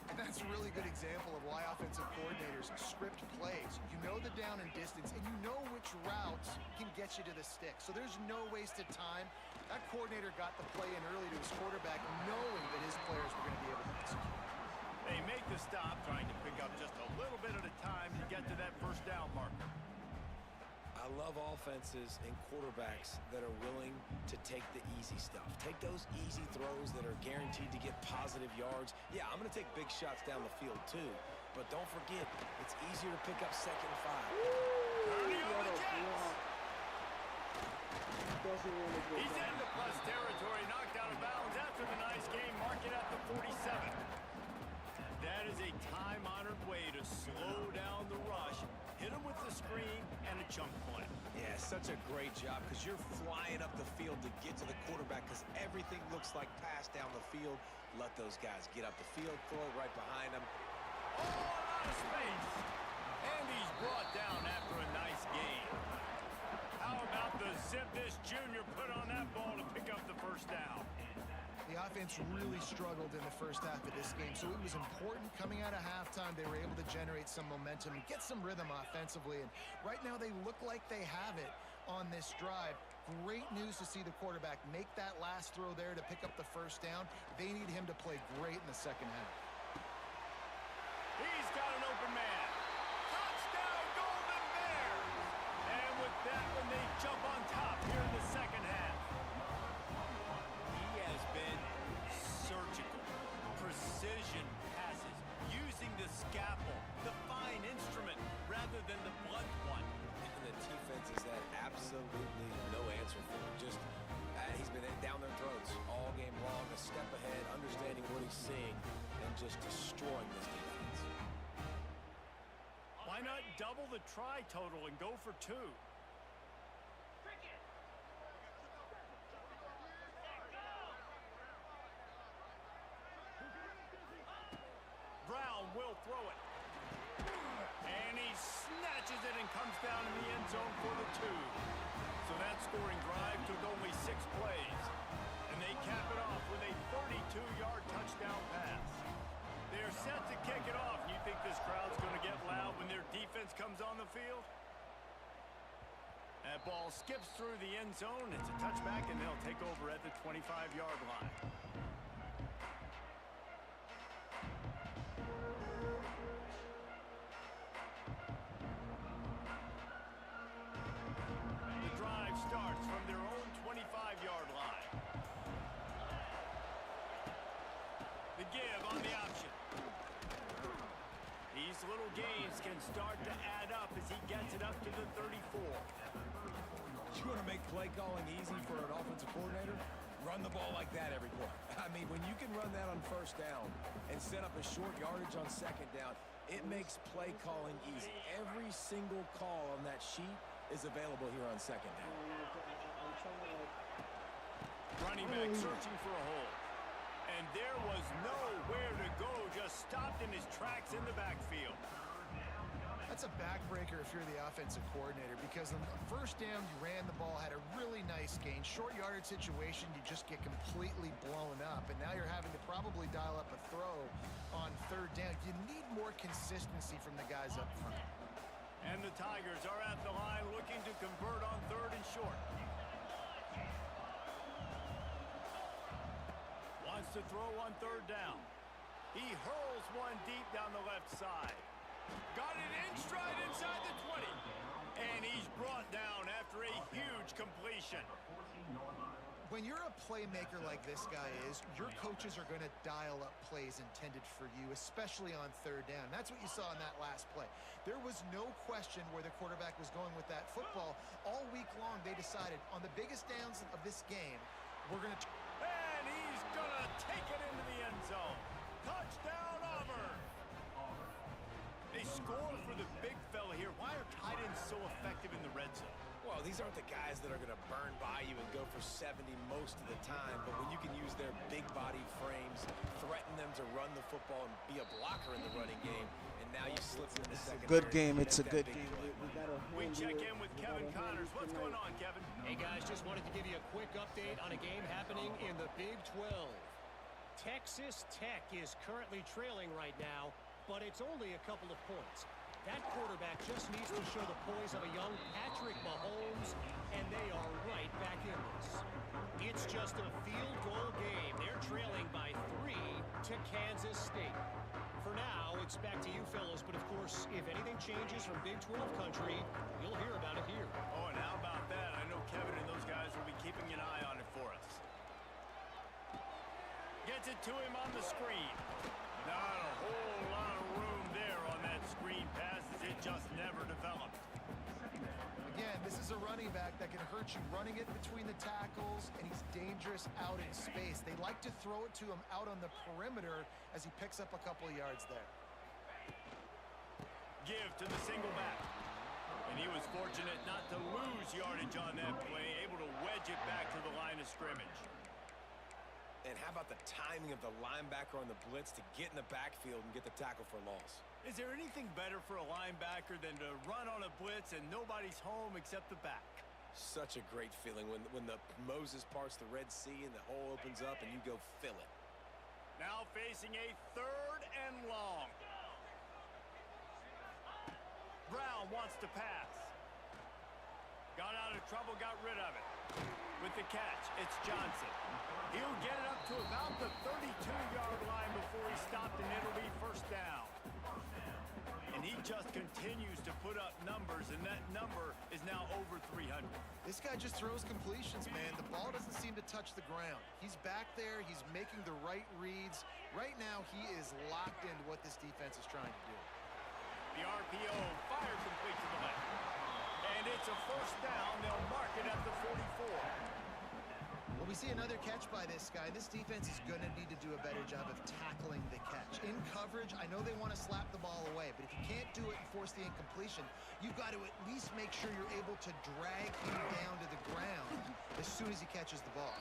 Speaker 5: And that's a really good example of why offensive coordinators script plays. You know the down and distance, and you know which routes can get you to the stick. So there's no wasted time. That coordinator got the play in early to his quarterback, knowing that his players were going to be able to execute.
Speaker 3: They make the stop, trying to pick up just a little bit at a time to get to that first down marker.
Speaker 4: I love offenses and quarterbacks that are willing to take the easy stuff. Take those easy throws that are guaranteed to get positive yards. Yeah, I'm going to take big shots down the field too. But don't forget, it's easier to pick up 2nd and 5.
Speaker 3: Turning on the Jets. He's into plus territory, knocked out of bounds after the nice game. Mark it at the 47. That is a time-honored way to slow down the rush. Hit him with the screen and a chunk play.
Speaker 4: Yeah, such a great job because you're flying up the field to get to the quarterback because everything looks like pass down the field. Let those guys get up the field, throw it right behind them.
Speaker 3: Oh, a lot of space. And he's brought down after a nice game. How about the zip this junior put on that ball to pick up the first down?
Speaker 5: The offense really struggled in the first half of this game, so it was important coming out of halftime. They were able to generate some momentum and get some rhythm offensively, and right now they look like they have it on this drive. Great news to see the quarterback make that last throw there to pick up the first down. They need him to play great in the second half.
Speaker 3: He's got an open man. Touchdown, Golden Bears! And with that one, they jump on top here in the second half. He has been surgical. Precision passes, using the scalpel, the fine instrument, rather than the blunt one.
Speaker 4: And the defense has had absolutely no answer for him. Just, he's been down their throats all game long, a step ahead, understanding what he's seeing, and just destroying this defense.
Speaker 3: Why not double the try total and go for 2? Brown will throw it. And he snatches it and comes down in the end zone for the 2. So that scoring drive took only 6 plays. And they cap it off with a 32-yard touchdown pass. They're set to kick it off. You think this crowd's going to get loud when their defense comes on the field? That ball skips through the end zone. It's a touchback, and they'll take over at the 25-yard line. The drive starts from their own 25-yard line. The give on the option. These little gains can start to add up as he gets it up to the 34.
Speaker 4: You want to make play calling easy for an offensive coordinator? Run the ball like that every play. I mean, when you can run that on first down and set up a short yardage on second down, it makes play calling easy. Every single call on that sheet is available here on second down. Running back searching for a hole. And there was nowhere to go, just
Speaker 3: stopped in his tracks in the backfield.
Speaker 5: That's a backbreaker if you're the offensive coordinator, because on the first down, you ran the ball, had a really nice gain. Short yardage situation, you just get completely blown up, and now you're having to probably dial up a throw on third down. You need more consistency from the guys up front.
Speaker 3: And the Tigers are at the line looking to convert on third and short. Wants to throw on third down. He hurls one deep down the left side. Got it in stride inside the 20. And he's brought down after a huge completion.
Speaker 5: When you're a playmaker like this guy is, your coaches are going to dial up plays intended for you, especially on third down. That's what you saw in that last play. There was no question where the quarterback was going with that football. All week long, they decided on the biggest downs of this game, we're going to...
Speaker 3: And he's going to take it into the end zone. Touchdown, Auburn. They score for the big fella here. Why are tight ends so effective in the red zone?
Speaker 4: Well, these aren't the guys that are going to burn by you and go for 70 most of the time, but when you can use their big body frames, threaten them to run the football and be a blocker in the running game, and now you slip them in the second.
Speaker 2: Good game. It's a good game.
Speaker 3: We check in with Kevin Connors. What's going on, Kevin?
Speaker 6: Hey, guys, just wanted to give you a quick update on a game happening in the Big 12. Texas Tech is currently trailing right now, but it's only a couple of points. That quarterback just needs to show the poise of a young Patrick Mahomes, and they are right back in this. It's just a field goal game. They're trailing by 3 to Kansas State. For now, it's back to you fellas, but of course, if anything changes from Big 12 country, you'll hear about it here.
Speaker 3: Oh, and how about that? I know Kevin and those guys will be keeping an eye on it for us. Gets it to him on the screen. Not a whole lot of room there on that screen pass, as it just never developed.
Speaker 5: Again, this is a running back that can hurt you running it between the tackles, and he's dangerous out in space. They like to throw it to him out on the perimeter as he picks up a couple of yards there.
Speaker 3: Give to the single back. And he was fortunate not to lose yardage on that play, able to wedge it back to the line of scrimmage.
Speaker 4: And how about the timing of the linebacker on the blitz to get in the backfield and get the tackle for loss?
Speaker 3: Is there anything better for a linebacker than to run on a blitz and nobody's home except the back?
Speaker 4: Such a great feeling when the Moses parts the Red Sea and the hole opens up and you go fill it.
Speaker 3: Now facing a third and long. Brown wants to pass. Got out of trouble, got rid of it. With the catch, it's Johnson. He'll get it up to about the 32-yard line before he stopped, and it'll be first down. And he just continues to put up numbers, and that number is now over 300.
Speaker 5: This guy just throws completions, man. The ball doesn't seem to touch the ground. He's back there. He's making the right reads. Right now, he is locked into what this defense is trying to do.
Speaker 3: The RPO fired complete to the left. And it's a first down. They'll mark it at the 44.
Speaker 5: Well, we see another catch by this guy. This defense is going to need to do a better job of tackling the catch. In coverage, I know they want to slap the ball away, but if you can't do it and force the incompletion, you've got to at least make sure you're able to drag him down to the ground as soon as he catches the ball.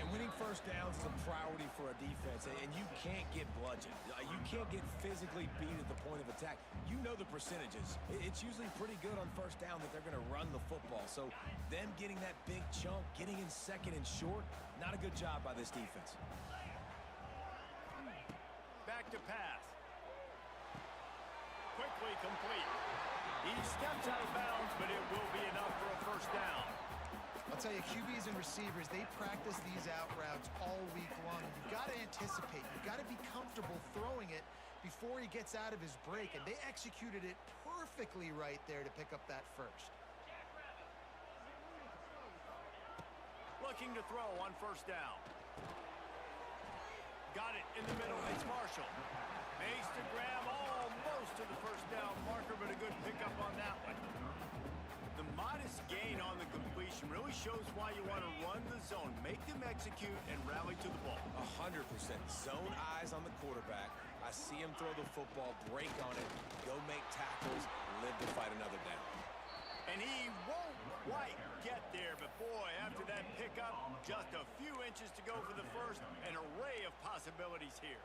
Speaker 4: And winning first downs is a priority for a defense, and you can't get bludgeoned. You can't get physically beat at the point of attack. You know the percentages. It's usually pretty good on first down that they're going to run the football. So them getting that big chunk, getting in second and short, not a good job by this defense.
Speaker 3: Back to pass. Quickly complete. He steps out of bounds, but it will be enough for a first down.
Speaker 5: I'll tell you, QBs and receivers, they practice these out routes all week long. You've got to anticipate. You've got to be comfortable throwing it before he gets out of his break, and they executed it perfectly right there to pick up that first.
Speaker 3: Looking to throw on first down. Got it in the middle. It's Marshall. Makes the grab almost to the first down marker, but a good pickup on that one. The modest gain on the completion really shows why you want to run the zone. Make them execute and rally to the ball.
Speaker 4: 100%. Zone eyes on the quarterback. I see him throw the football, break on it, go make tackles, live to fight another down.
Speaker 3: And he won't quite get there, but boy, after that pickup, just a few inches to go for the first. An array of possibilities here.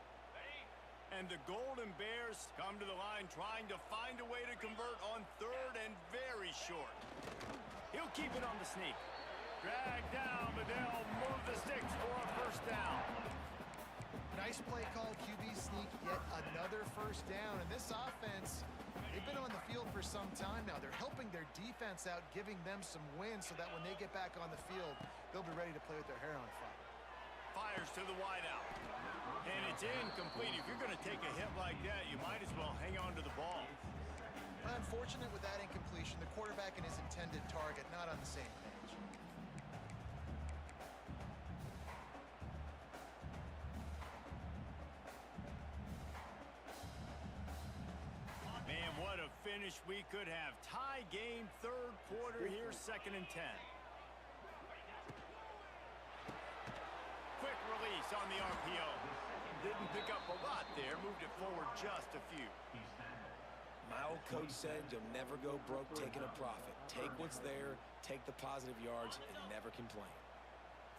Speaker 3: And the Golden Bears come to the line trying to find a way to convert on third and very short. He'll keep it on the sneak. Drag down, but they'll move the sticks for a first down.
Speaker 5: Nice play call, QB sneak, yet another first down. And this offense, they've been on the field for some time now. They're helping their defense out, giving them some wins so that when they get back on the field, they'll be ready to play with their hair on fire.
Speaker 3: Fires to the wideout. And it's incomplete. If you're going to take a hit like that, you might as well hang on to the ball.
Speaker 5: Unfortunate with that incompletion. The quarterback and his intended target not on the same page.
Speaker 3: Man, what a finish we could have. Tie game, third quarter here, 2nd and 10. Quick release on the RPO. Didn't pick up a lot there, moved it forward just a few.
Speaker 4: My old coach said you'll never go broke taking a profit. Take what's there, take the positive yards, and never complain.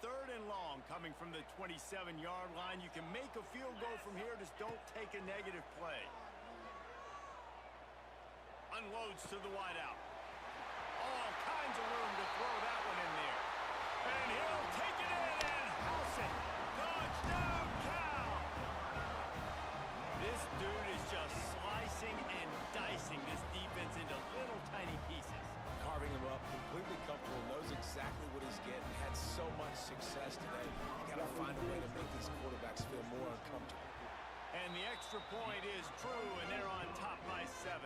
Speaker 3: 3rd and long coming from the 27-yard line. You can make a field goal from here, just don't take a negative play. Unloads to the wideout. All kinds of room to throw that one in there. And he'll take it in and house it. Touchdown, Cal! This dude is just slicing and dicing this defense into little tiny pieces.
Speaker 4: Carving him up, completely comfortable, knows exactly what he's getting, had so much success today. You got to find a way to make these quarterbacks feel more uncomfortable.
Speaker 3: And the extra point is true, and they're on top by 7.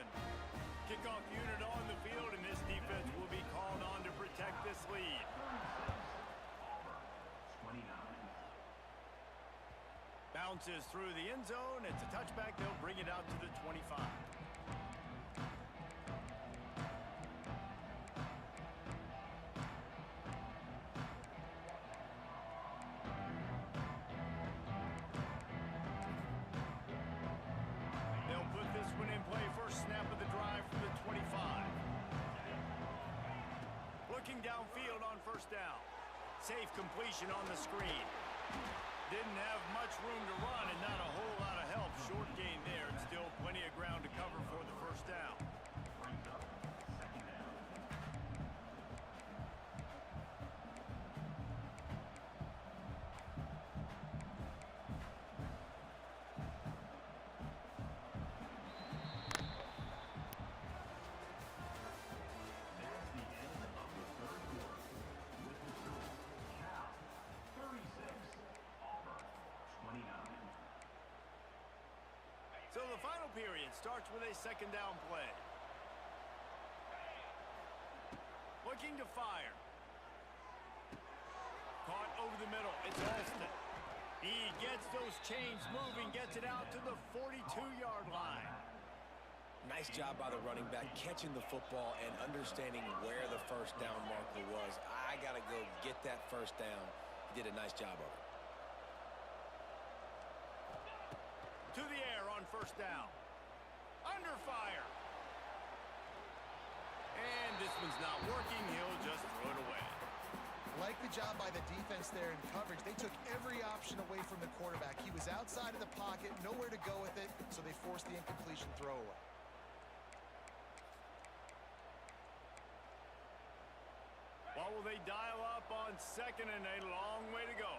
Speaker 3: Kickoff unit on the field, and this defense will be called on to protect this lead.
Speaker 1: Auburn, 29.
Speaker 3: Bounces through the end zone. It's a touchback. They'll bring it out to the 25. They'll put this one in play. First snap of the drive from the 25. Looking downfield on first down. Safe completion on the screen. Didn't have much room to run and not a whole lot of help. Short gain there and still plenty of ground to cover for the first down.
Speaker 1: Brings up 2nd down. There's the end of the 3rd quarter. With the score, Cal 36, Auburn 29.
Speaker 3: So the final period starts with a 2nd down play. Looking to fire. Caught over the middle. It's Alston. He gets those chains moving, gets it out to the 42-yard line.
Speaker 4: Nice job by the running back, catching the football and understanding where the first down marker was. I got to go get that first down. He did a nice job of it.
Speaker 3: To the air on first down. Under fire. And this one's not working. He'll just throw it away.
Speaker 5: Like the job by the defense there in coverage. They took every option away from the quarterback. He was outside of the pocket, nowhere to go with it, so they forced the incompletion throw away.
Speaker 3: What will they dial up on 2nd and a long way to go?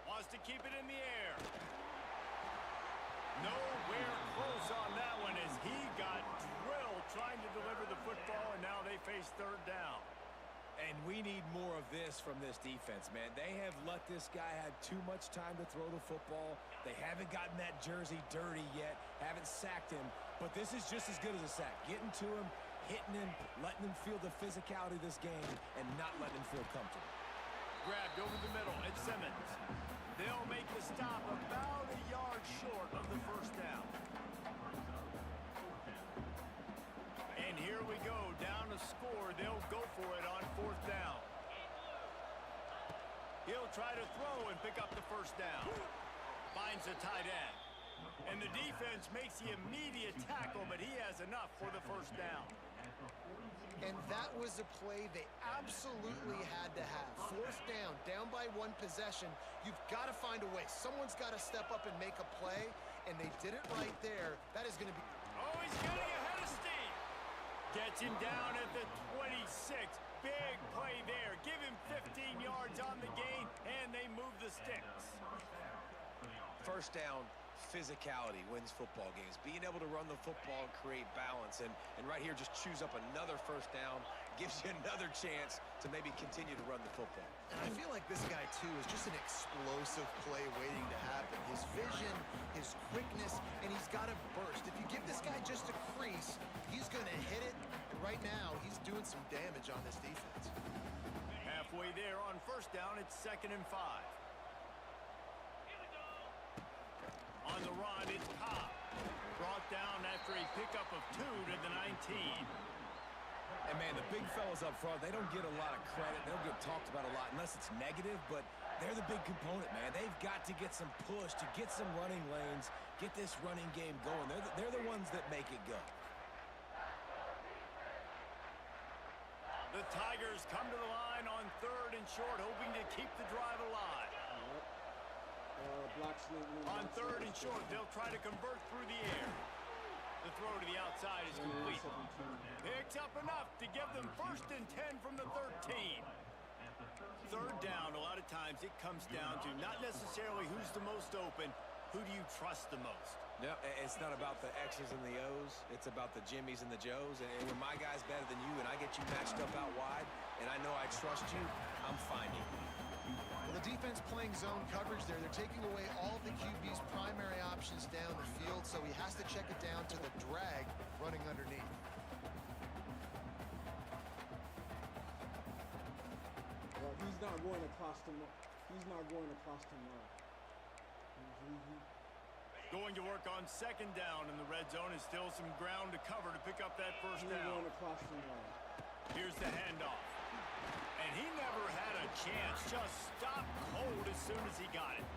Speaker 3: Wants to keep it in the air. Nowhere close on that one as he got drilled trying to deliver the football, and now they face 3rd down.
Speaker 4: And we need more of this from this defense, man. They have let this guy have too much time to throw the football. They haven't gotten that jersey dirty yet, haven't sacked him, but this is just as good as a sack. Getting to him, hitting him, letting him feel the physicality of this game, and not letting him feel comfortable.
Speaker 3: Grabbed over the middle. It's Simmons. They'll make the stop about a yard short of the first down. And here we go, down to score. They'll go for it on 4th down. He'll try to throw and pick up the first down. Finds a tight end. And the defense makes the immediate tackle, but he has enough for the first down.
Speaker 5: And that was a play they absolutely had to have. Fourth down by one possession. You've got to find a way. Someone's got to step up and make a play, and they did it right there. That is going to be...
Speaker 3: Oh, he's getting ahead of steam. Gets him down at the 26. Big play there. Give him 15 yards on the gain, and they move the sticks.
Speaker 4: First down, physicality wins football games. Being able to run the football and create balance. And right here, just choose up another first down. Gives you another chance to maybe continue to run the football.
Speaker 5: And I feel like this guy, too, is just an explosive play waiting to happen. His vision, his quickness, and he's got a burst. If you give this guy just a crease, he's going to hit it. And right now, he's doing some damage on this defense.
Speaker 3: Halfway there on first down, it's 2nd and 5. On the run, it's Cobb. Brought down after a pickup of 2 to the 19.
Speaker 4: And, man, the big fellas up front, they don't get a lot of credit. They don't get talked about a lot unless it's negative, but they're the big component, man. They've got to get some push, to get some running lanes, get this running game going. They're the ones that make it go.
Speaker 3: The Tigers come to the line on 3rd and short, hoping to keep the drive alive. On 3rd and short, they'll try to convert through the air. The throw to the outside is complete. Picks up enough to give them 1st and 10 from the 13. 3rd down, a lot of times it comes down to not necessarily who's the most open, who do you trust the most?
Speaker 4: Yeah, it's not about the X's and the O's. It's about the Jimmies and the Joes. And when my guy's better than you and I get you matched up out wide and I know I trust you, I'm finding you.
Speaker 5: Well, the defense playing zone coverage there. They're taking away all the QB's primary options down the field, so he has to check it down to the drag running underneath.
Speaker 2: Well, he's not going across the
Speaker 3: Going to work on 2nd down in the red zone, and still some ground to cover to pick up that first down. Here's the handoff. And he never had a chance. Just stopped cold as soon as he got it.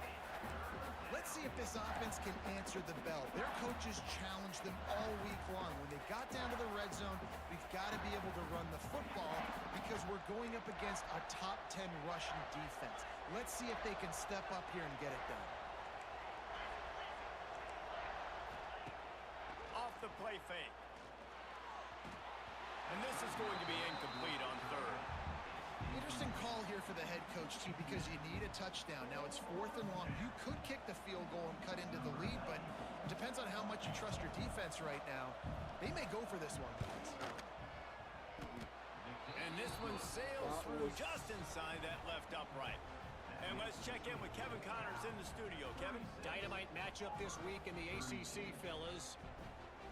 Speaker 5: Let's see if this offense can answer the bell. Their coaches challenged them all week long. When they got down to the red zone, we've got to be able to run the football because we're going up against a top 10 rushing defense. Let's see if they can step up here and get it done.
Speaker 3: Off the play fake. And this is going to be incomplete on 3rd.
Speaker 5: Interesting call here for the head coach, too, because you need a touchdown. Now it's 4th and long. You could kick the field goal and cut into the lead, but it depends on how much you trust your defense right now. They may go for this one, guys.
Speaker 3: And this one sails through just inside that left upright. And let's check in with Kevin Connors in the studio. Kevin?
Speaker 6: Dynamite matchup this week in the ACC, fellas.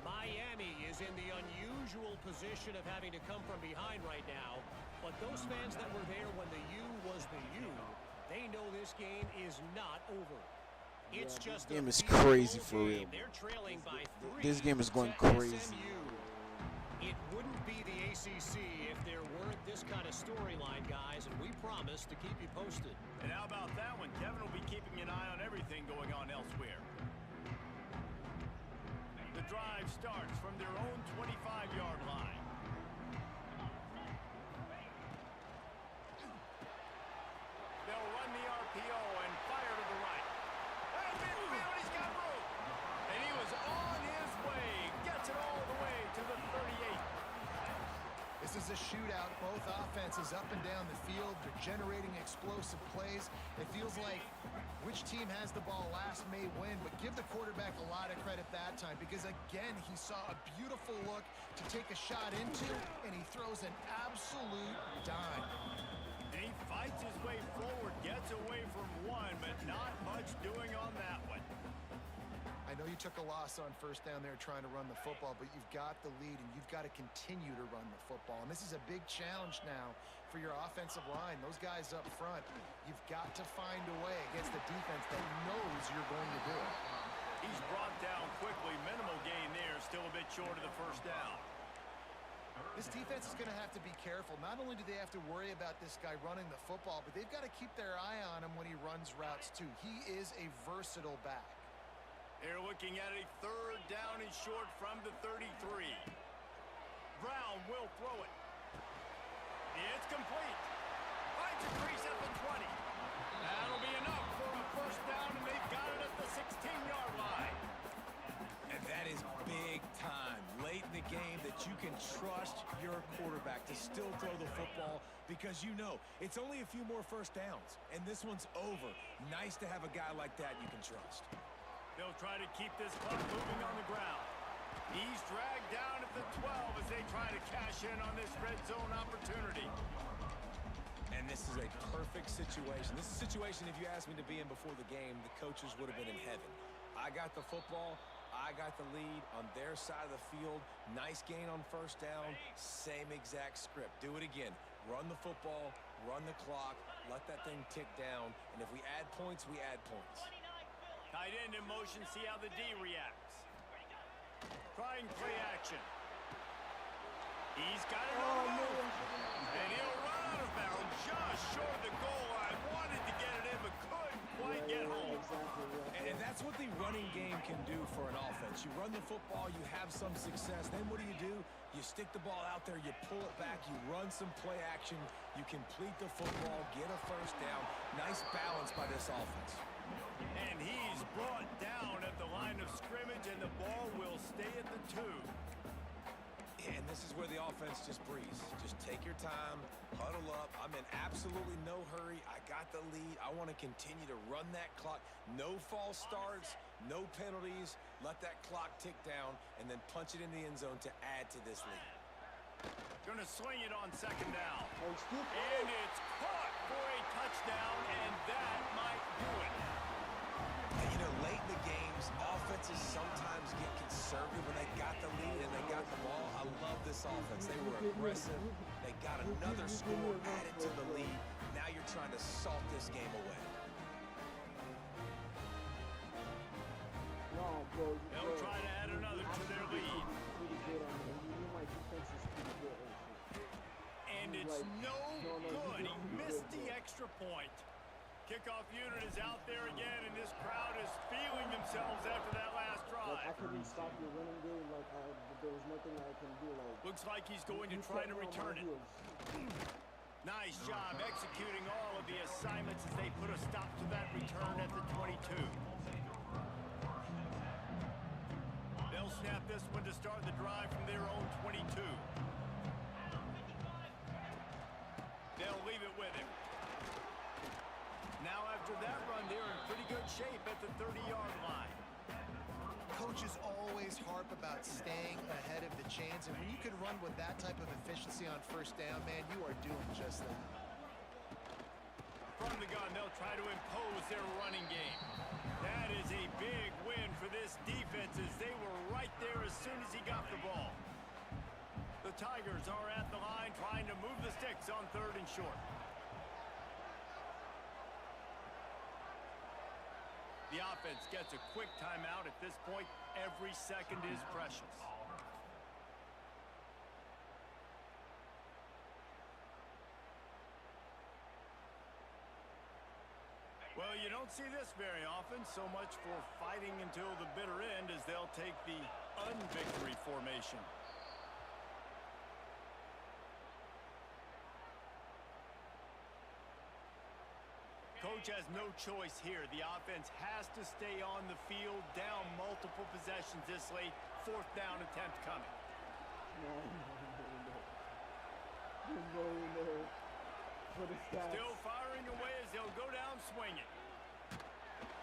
Speaker 6: Miami is in the unusual position of having to come from behind right now. But those fans that were there when the U was the U, they know this game is not over. It's just
Speaker 2: this game is crazy for real.
Speaker 6: They're trailing by 3.
Speaker 2: This game is going
Speaker 6: to
Speaker 2: crazy.
Speaker 6: SMU. It wouldn't be the ACC if there weren't this kind of storyline, guys, and we promise to keep you posted.
Speaker 3: And how about that one? Kevin will be keeping an eye on everything going on elsewhere. The drive starts from their own 25-yard line. They'll run the RPO and fire to the right. And midfield, he's got room. And he was on his way. Gets it all the way to the 38.
Speaker 5: This is a shootout. Both offenses up and down the field. They're generating explosive plays. It feels like which team has the ball last may win, but give the quarterback a lot of credit that time because, again, he saw a beautiful look to take a shot into, and he throws an absolute dime.
Speaker 3: And he fights his way forward, gets away from one, but not much doing on that one.
Speaker 5: I know you took a loss on first down there trying to run the football, but you've got the lead, and you've got to continue to run the football. And this is a big challenge now for your offensive line. Those guys up front, you've got to find a way against the defense that knows you're going to do it.
Speaker 3: He's brought down quickly. Minimal gain there, still a bit short of the first down.
Speaker 5: This defense is going to have to be careful. Not only do they have to worry about this guy running the football, but they've got to keep their eye on him when he runs routes, too. He is a versatile back.
Speaker 3: They're looking at a 3rd down and short from the 33. Brown will throw it. It's complete. Finds a crease at the 20. That'll be enough for a first down, and they've got it at the 16-yard line.
Speaker 4: And that is big time late in the game that you can trust your quarterback to still throw the football because you know it's only a few more first downs, and this one's over. Nice to have a guy like that you can trust.
Speaker 3: They'll try to keep this clock moving on the ground. He's dragged down at the 12 as they try to cash in on this red zone opportunity.
Speaker 4: And this is a perfect situation. This is a situation, if you asked me to be in before the game, the coaches would have been in heaven. I got the football. I got the lead on their side of the field. Nice gain on first down. Same exact script. Do it again. Run the football, run the clock, let that thing tick down. And if we add points, we add points.
Speaker 3: Tight end in motion, see how the D reacts. Trying play action. He's got it on the move. And he'll run out of bounds just short of the goal line. Wanted to get it in, but couldn't quite get home.
Speaker 4: And that's what the running game can do for an offense. You run the football, you have some success. Then what do? You stick the ball out there, you pull it back, you run some play action, you complete the football, get a first down. Nice balance by this offense.
Speaker 3: And he's brought down at the line of scrimmage, and the ball will stay at the 2.
Speaker 4: And this is where the offense just breathes. Just take your time, huddle up. I'm in absolutely no hurry. I got the lead. I want to continue to run that clock. No false starts, no penalties. Let that clock tick down, and then punch it in the end zone to add to this lead.
Speaker 3: Gonna swing it on second down. And it's caught for a touchdown, and that might do it.
Speaker 4: And, you know, late in the games, offenses sometimes get conservative when they got the lead and they got the ball. I love this offense. They were aggressive. They got another score added to the lead. Now you're trying to salt this game away.
Speaker 3: They'll try to add another to their lead. And it's no good. He missed the extra point. Kickoff unit is out there again, and this crowd is feeling themselves after that last drive.
Speaker 2: I couldn't stop your running game. There was nothing I can do.
Speaker 3: Looks like he's going to try to return it. Nice job executing all of the assignments as they put a stop to that return at the 22. They'll snap this one to start the drive from their own 22. They'll leave it with him. Now after that run, they're in pretty good shape at the 30-yard line.
Speaker 5: Coaches always harp about staying ahead of the chains, and when you can run with that type of efficiency on first down, man, you are doing just that.
Speaker 3: From the gun, they'll try to impose their running game. That is a big win for this defense as they were right there as soon as he got the ball. The Tigers are at the line trying to move the sticks on 3rd and short. The offense gets a quick timeout. At this point, every second is precious. Well, you don't see this very often. So much for fighting until the bitter end as they'll take the unvictory formation. Coach has no choice here. The offense has to stay on the field, down multiple possessions this late. 4th down attempt coming. Still firing away as they'll go down swinging.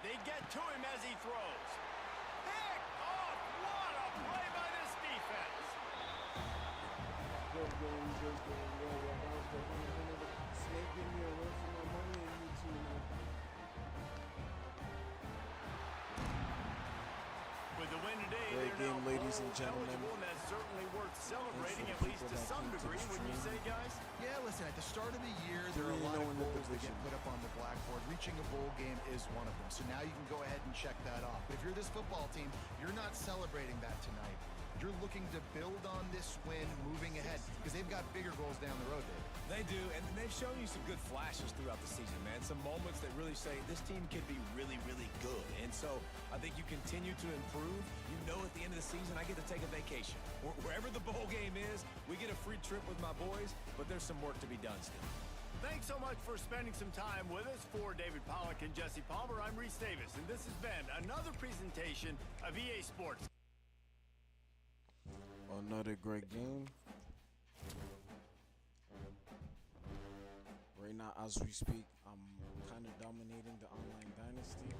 Speaker 3: They get to him as he throws. Pick off! What a play by this defense! With the win today,
Speaker 2: Great
Speaker 3: they're
Speaker 2: game,
Speaker 3: now
Speaker 2: ladies and
Speaker 3: bowl
Speaker 2: gentlemen.
Speaker 3: eligible, and that's certainly worth celebrating, at least to some degree, wouldn't you say, guys?
Speaker 5: Yeah, listen, at the start of the year, there are a lot of goals that get put up on the blackboard. Reaching a bowl game is one of them. So now you can go ahead and check that off. But if you're this football team, you're not celebrating that tonight. you're looking to build on this win moving ahead because they've got bigger goals down the road, David.
Speaker 4: They do, and they've shown you some good flashes throughout the season, man. Some moments that really say this team could be really, really good. And so I think you continue to improve. You know at the end of the season, I get to take a vacation. Wherever the bowl game is, we get a free trip with my boys, but there's some work to be done still.
Speaker 3: Thanks so much for spending some time with us. For David Pollack and Jesse Palmer, I'm Reese Davis, and this has been another presentation of EA Sports.
Speaker 2: Another great game. Right now, as we speak, I'm kind of dominating the online Dynasty.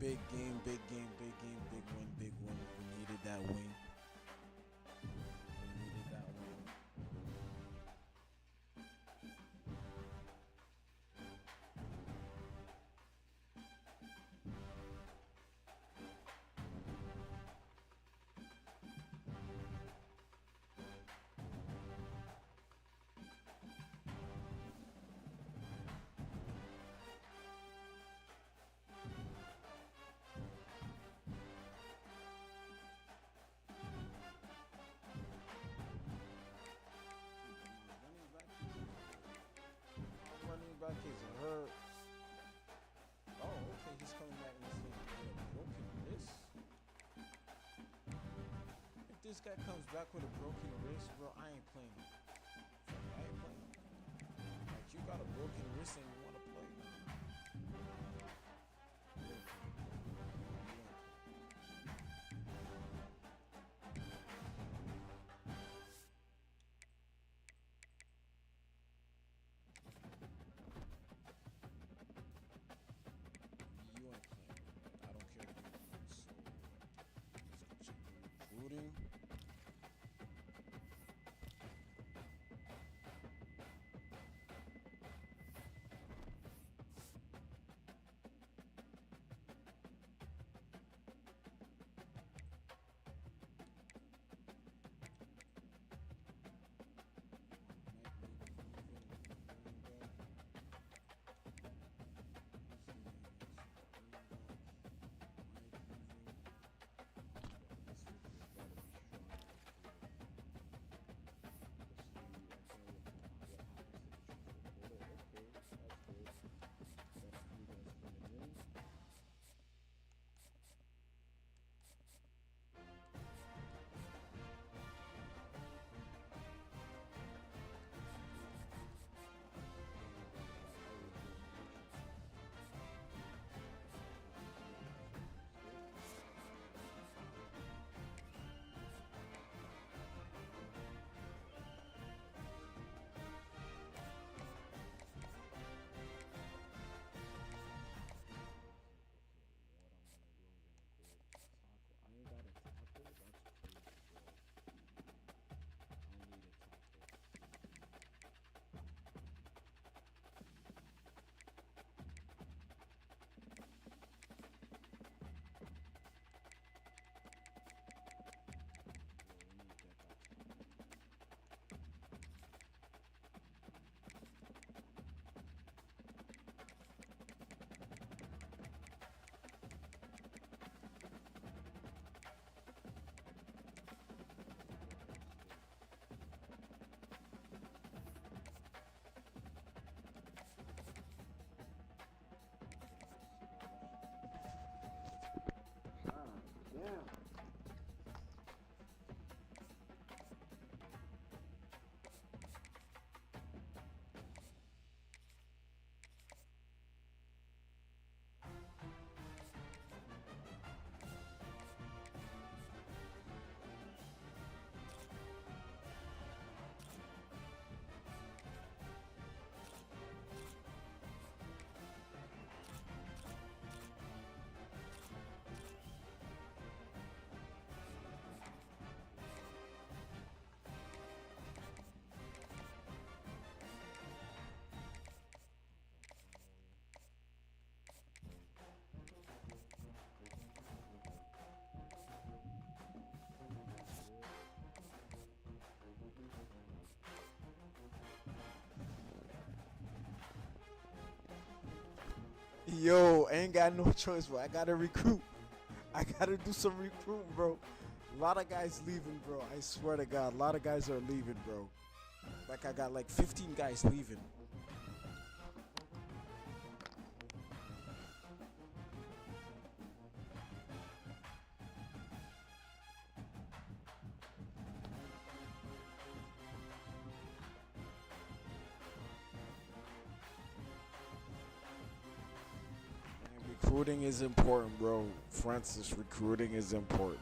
Speaker 2: Big game, big game, big game, big win, big win. We needed that win. We needed that win. Back is hurt. Oh, okay, he's coming back in this game with a broken wrist. If this guy comes back with a broken wrist, bro, I ain't playing. I ain't playing. Like, you got a broken wrist and you want to play. Recruiting. Yo, I ain't got no choice, bro. I gotta recruit. I gotta do some recruiting, bro. A lot of guys leaving, bro. I swear to God, a lot of guys are leaving, bro. Like I got like 15 guys leaving. Recruiting is important, bro. Francis, recruiting is important.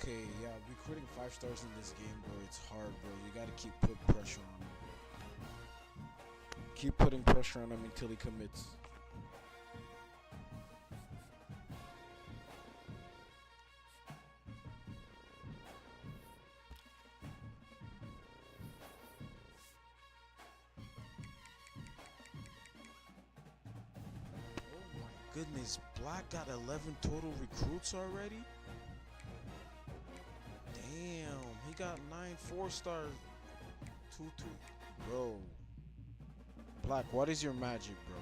Speaker 2: Okay, yeah, recruiting 5 stars in this game, bro, it's hard, bro. You gotta keep putting pressure on him. Keep putting pressure on him until he commits. Oh my goodness, Black got 11 total recruits already? Damn, he got 9 4-stars. 2-2. Bro. Black, what is your magic, bro?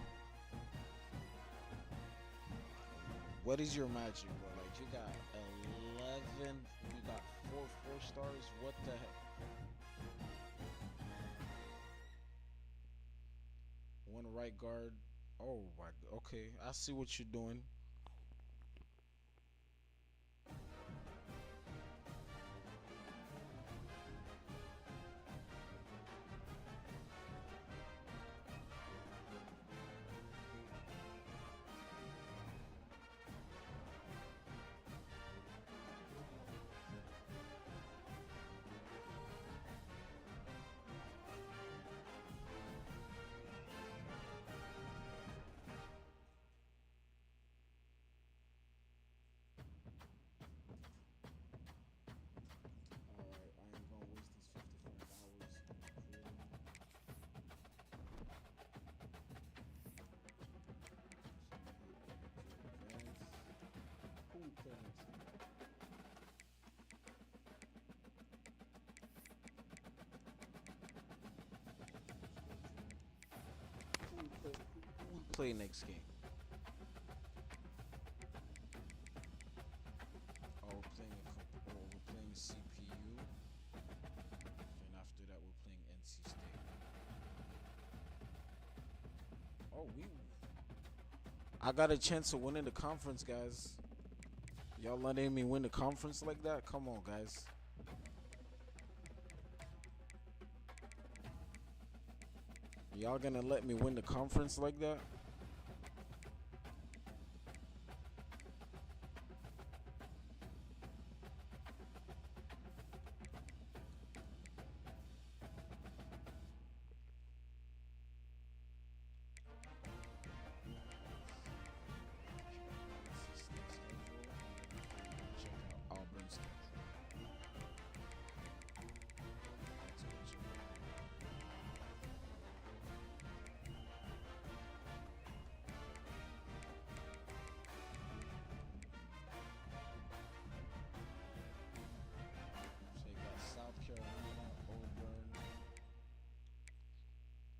Speaker 2: What is your magic, bro? Like, you got 11, you got 4 4-stars. What the heck? One right guard. Oh my, okay. I see what you're doing. Play next game. Oh, we're playing CPU, and after that we're playing NC State. Oh, I got a chance of winning the conference, guys. Y'all letting me win the conference like that? Come on, guys. Y'all gonna let me win the conference like that? Check out Auburn schedule. So you got South Carolina, Auburn.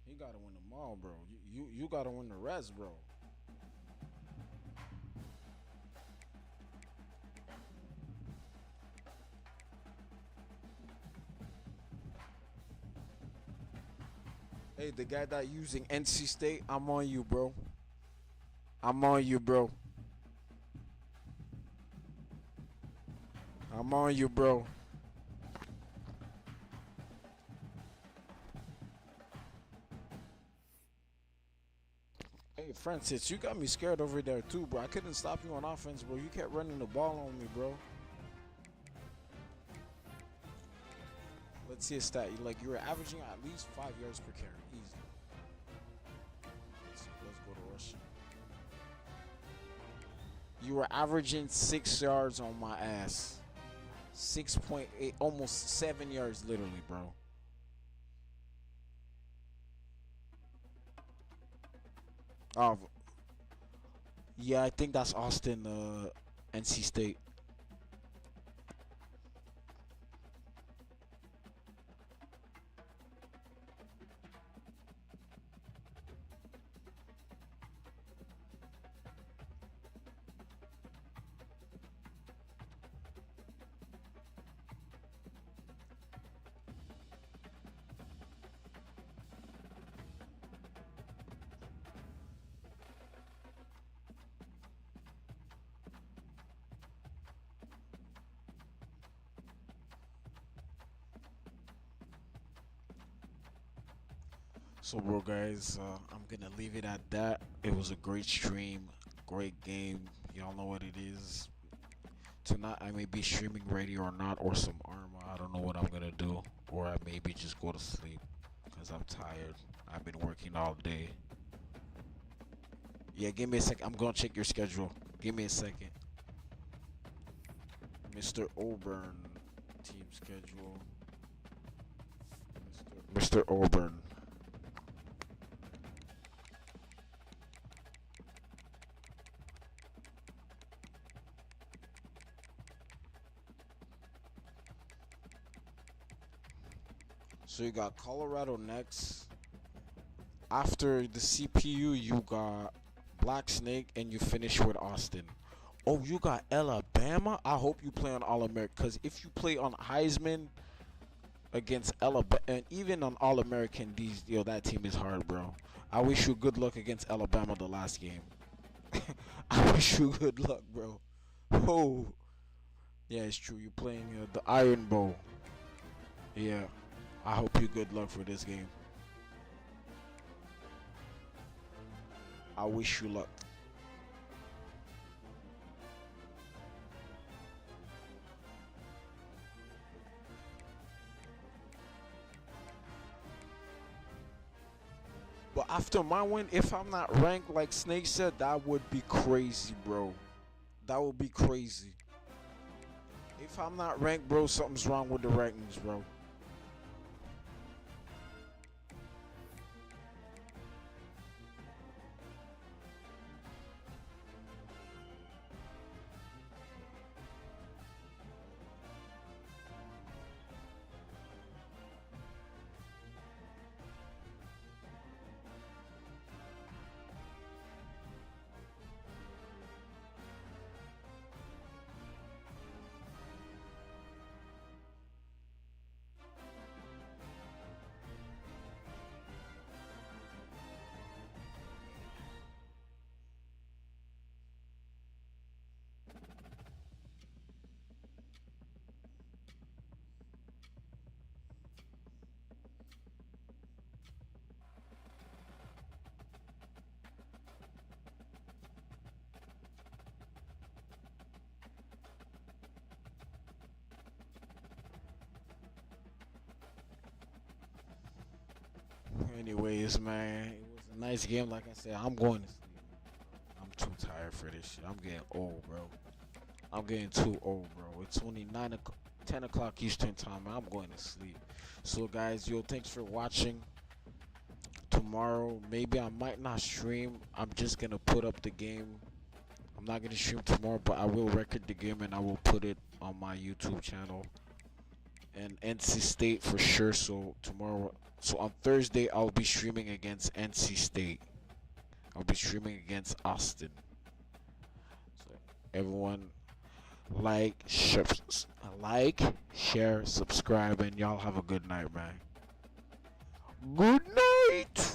Speaker 2: You gotta win them all, bro. You gotta win the rest, bro. Hey, the guy that using NC State, I'm on you, bro. I'm on you, bro. I'm on you, bro. Hey, Francis, you got me scared over there too, bro. I couldn't stop you on offense, bro. You kept running the ball on me, bro. Let's see a stat. You were averaging at least 5 yards per carry. Easy. Let's go to rush. You were averaging 6 yards on my ass. 6.8, almost 7 yards literally, bro. Oh, yeah, I think that's Austin, NC State. So, bro, guys, I'm gonna leave it at that. It was a great stream, great game. Y'all know what it is. Tonight, I may be streaming ready or not, or some Arma. I don't know what I'm gonna do, or I maybe just go to sleep because I'm tired. I've been working all day. Yeah, give me a second. I'm gonna check your schedule. Give me a second. Mr. Auburn team schedule. Mr. Auburn. So you got Colorado next. After the CPU, you got Black Snake, and you finish with Austin. Oh, you got Alabama? I hope you play on All-American, because if you play on Heisman against Alabama, and even on All-American, that team is hard, bro. I wish you good luck against Alabama the last game. I wish you good luck, bro. Oh. Yeah, it's true. You're playing the Iron Bowl. Yeah. I hope you good luck for this game. I wish you luck. But after my win, if I'm not ranked like Snake said, that would be crazy, bro. That would be crazy. If I'm not ranked, bro, something's wrong with the rankings, bro. Anyways, man, it was a nice game. Like I said, I'm going to sleep. I'm too tired for this shit. I'm getting old, bro. I'm getting too old, bro. It's only 10 o'clock Eastern time. I'm going to sleep. So, guys, thanks for watching. Tomorrow, maybe I might not stream. I'm just going to put up the game. I'm not going to stream tomorrow, but I will record the game and I will put it on my YouTube channel. And NC State for sure. So, on Thursday, I'll be streaming against NC State. I'll be streaming against Austin. So, everyone, like, share, subscribe, and y'all have a good night, man. Good night.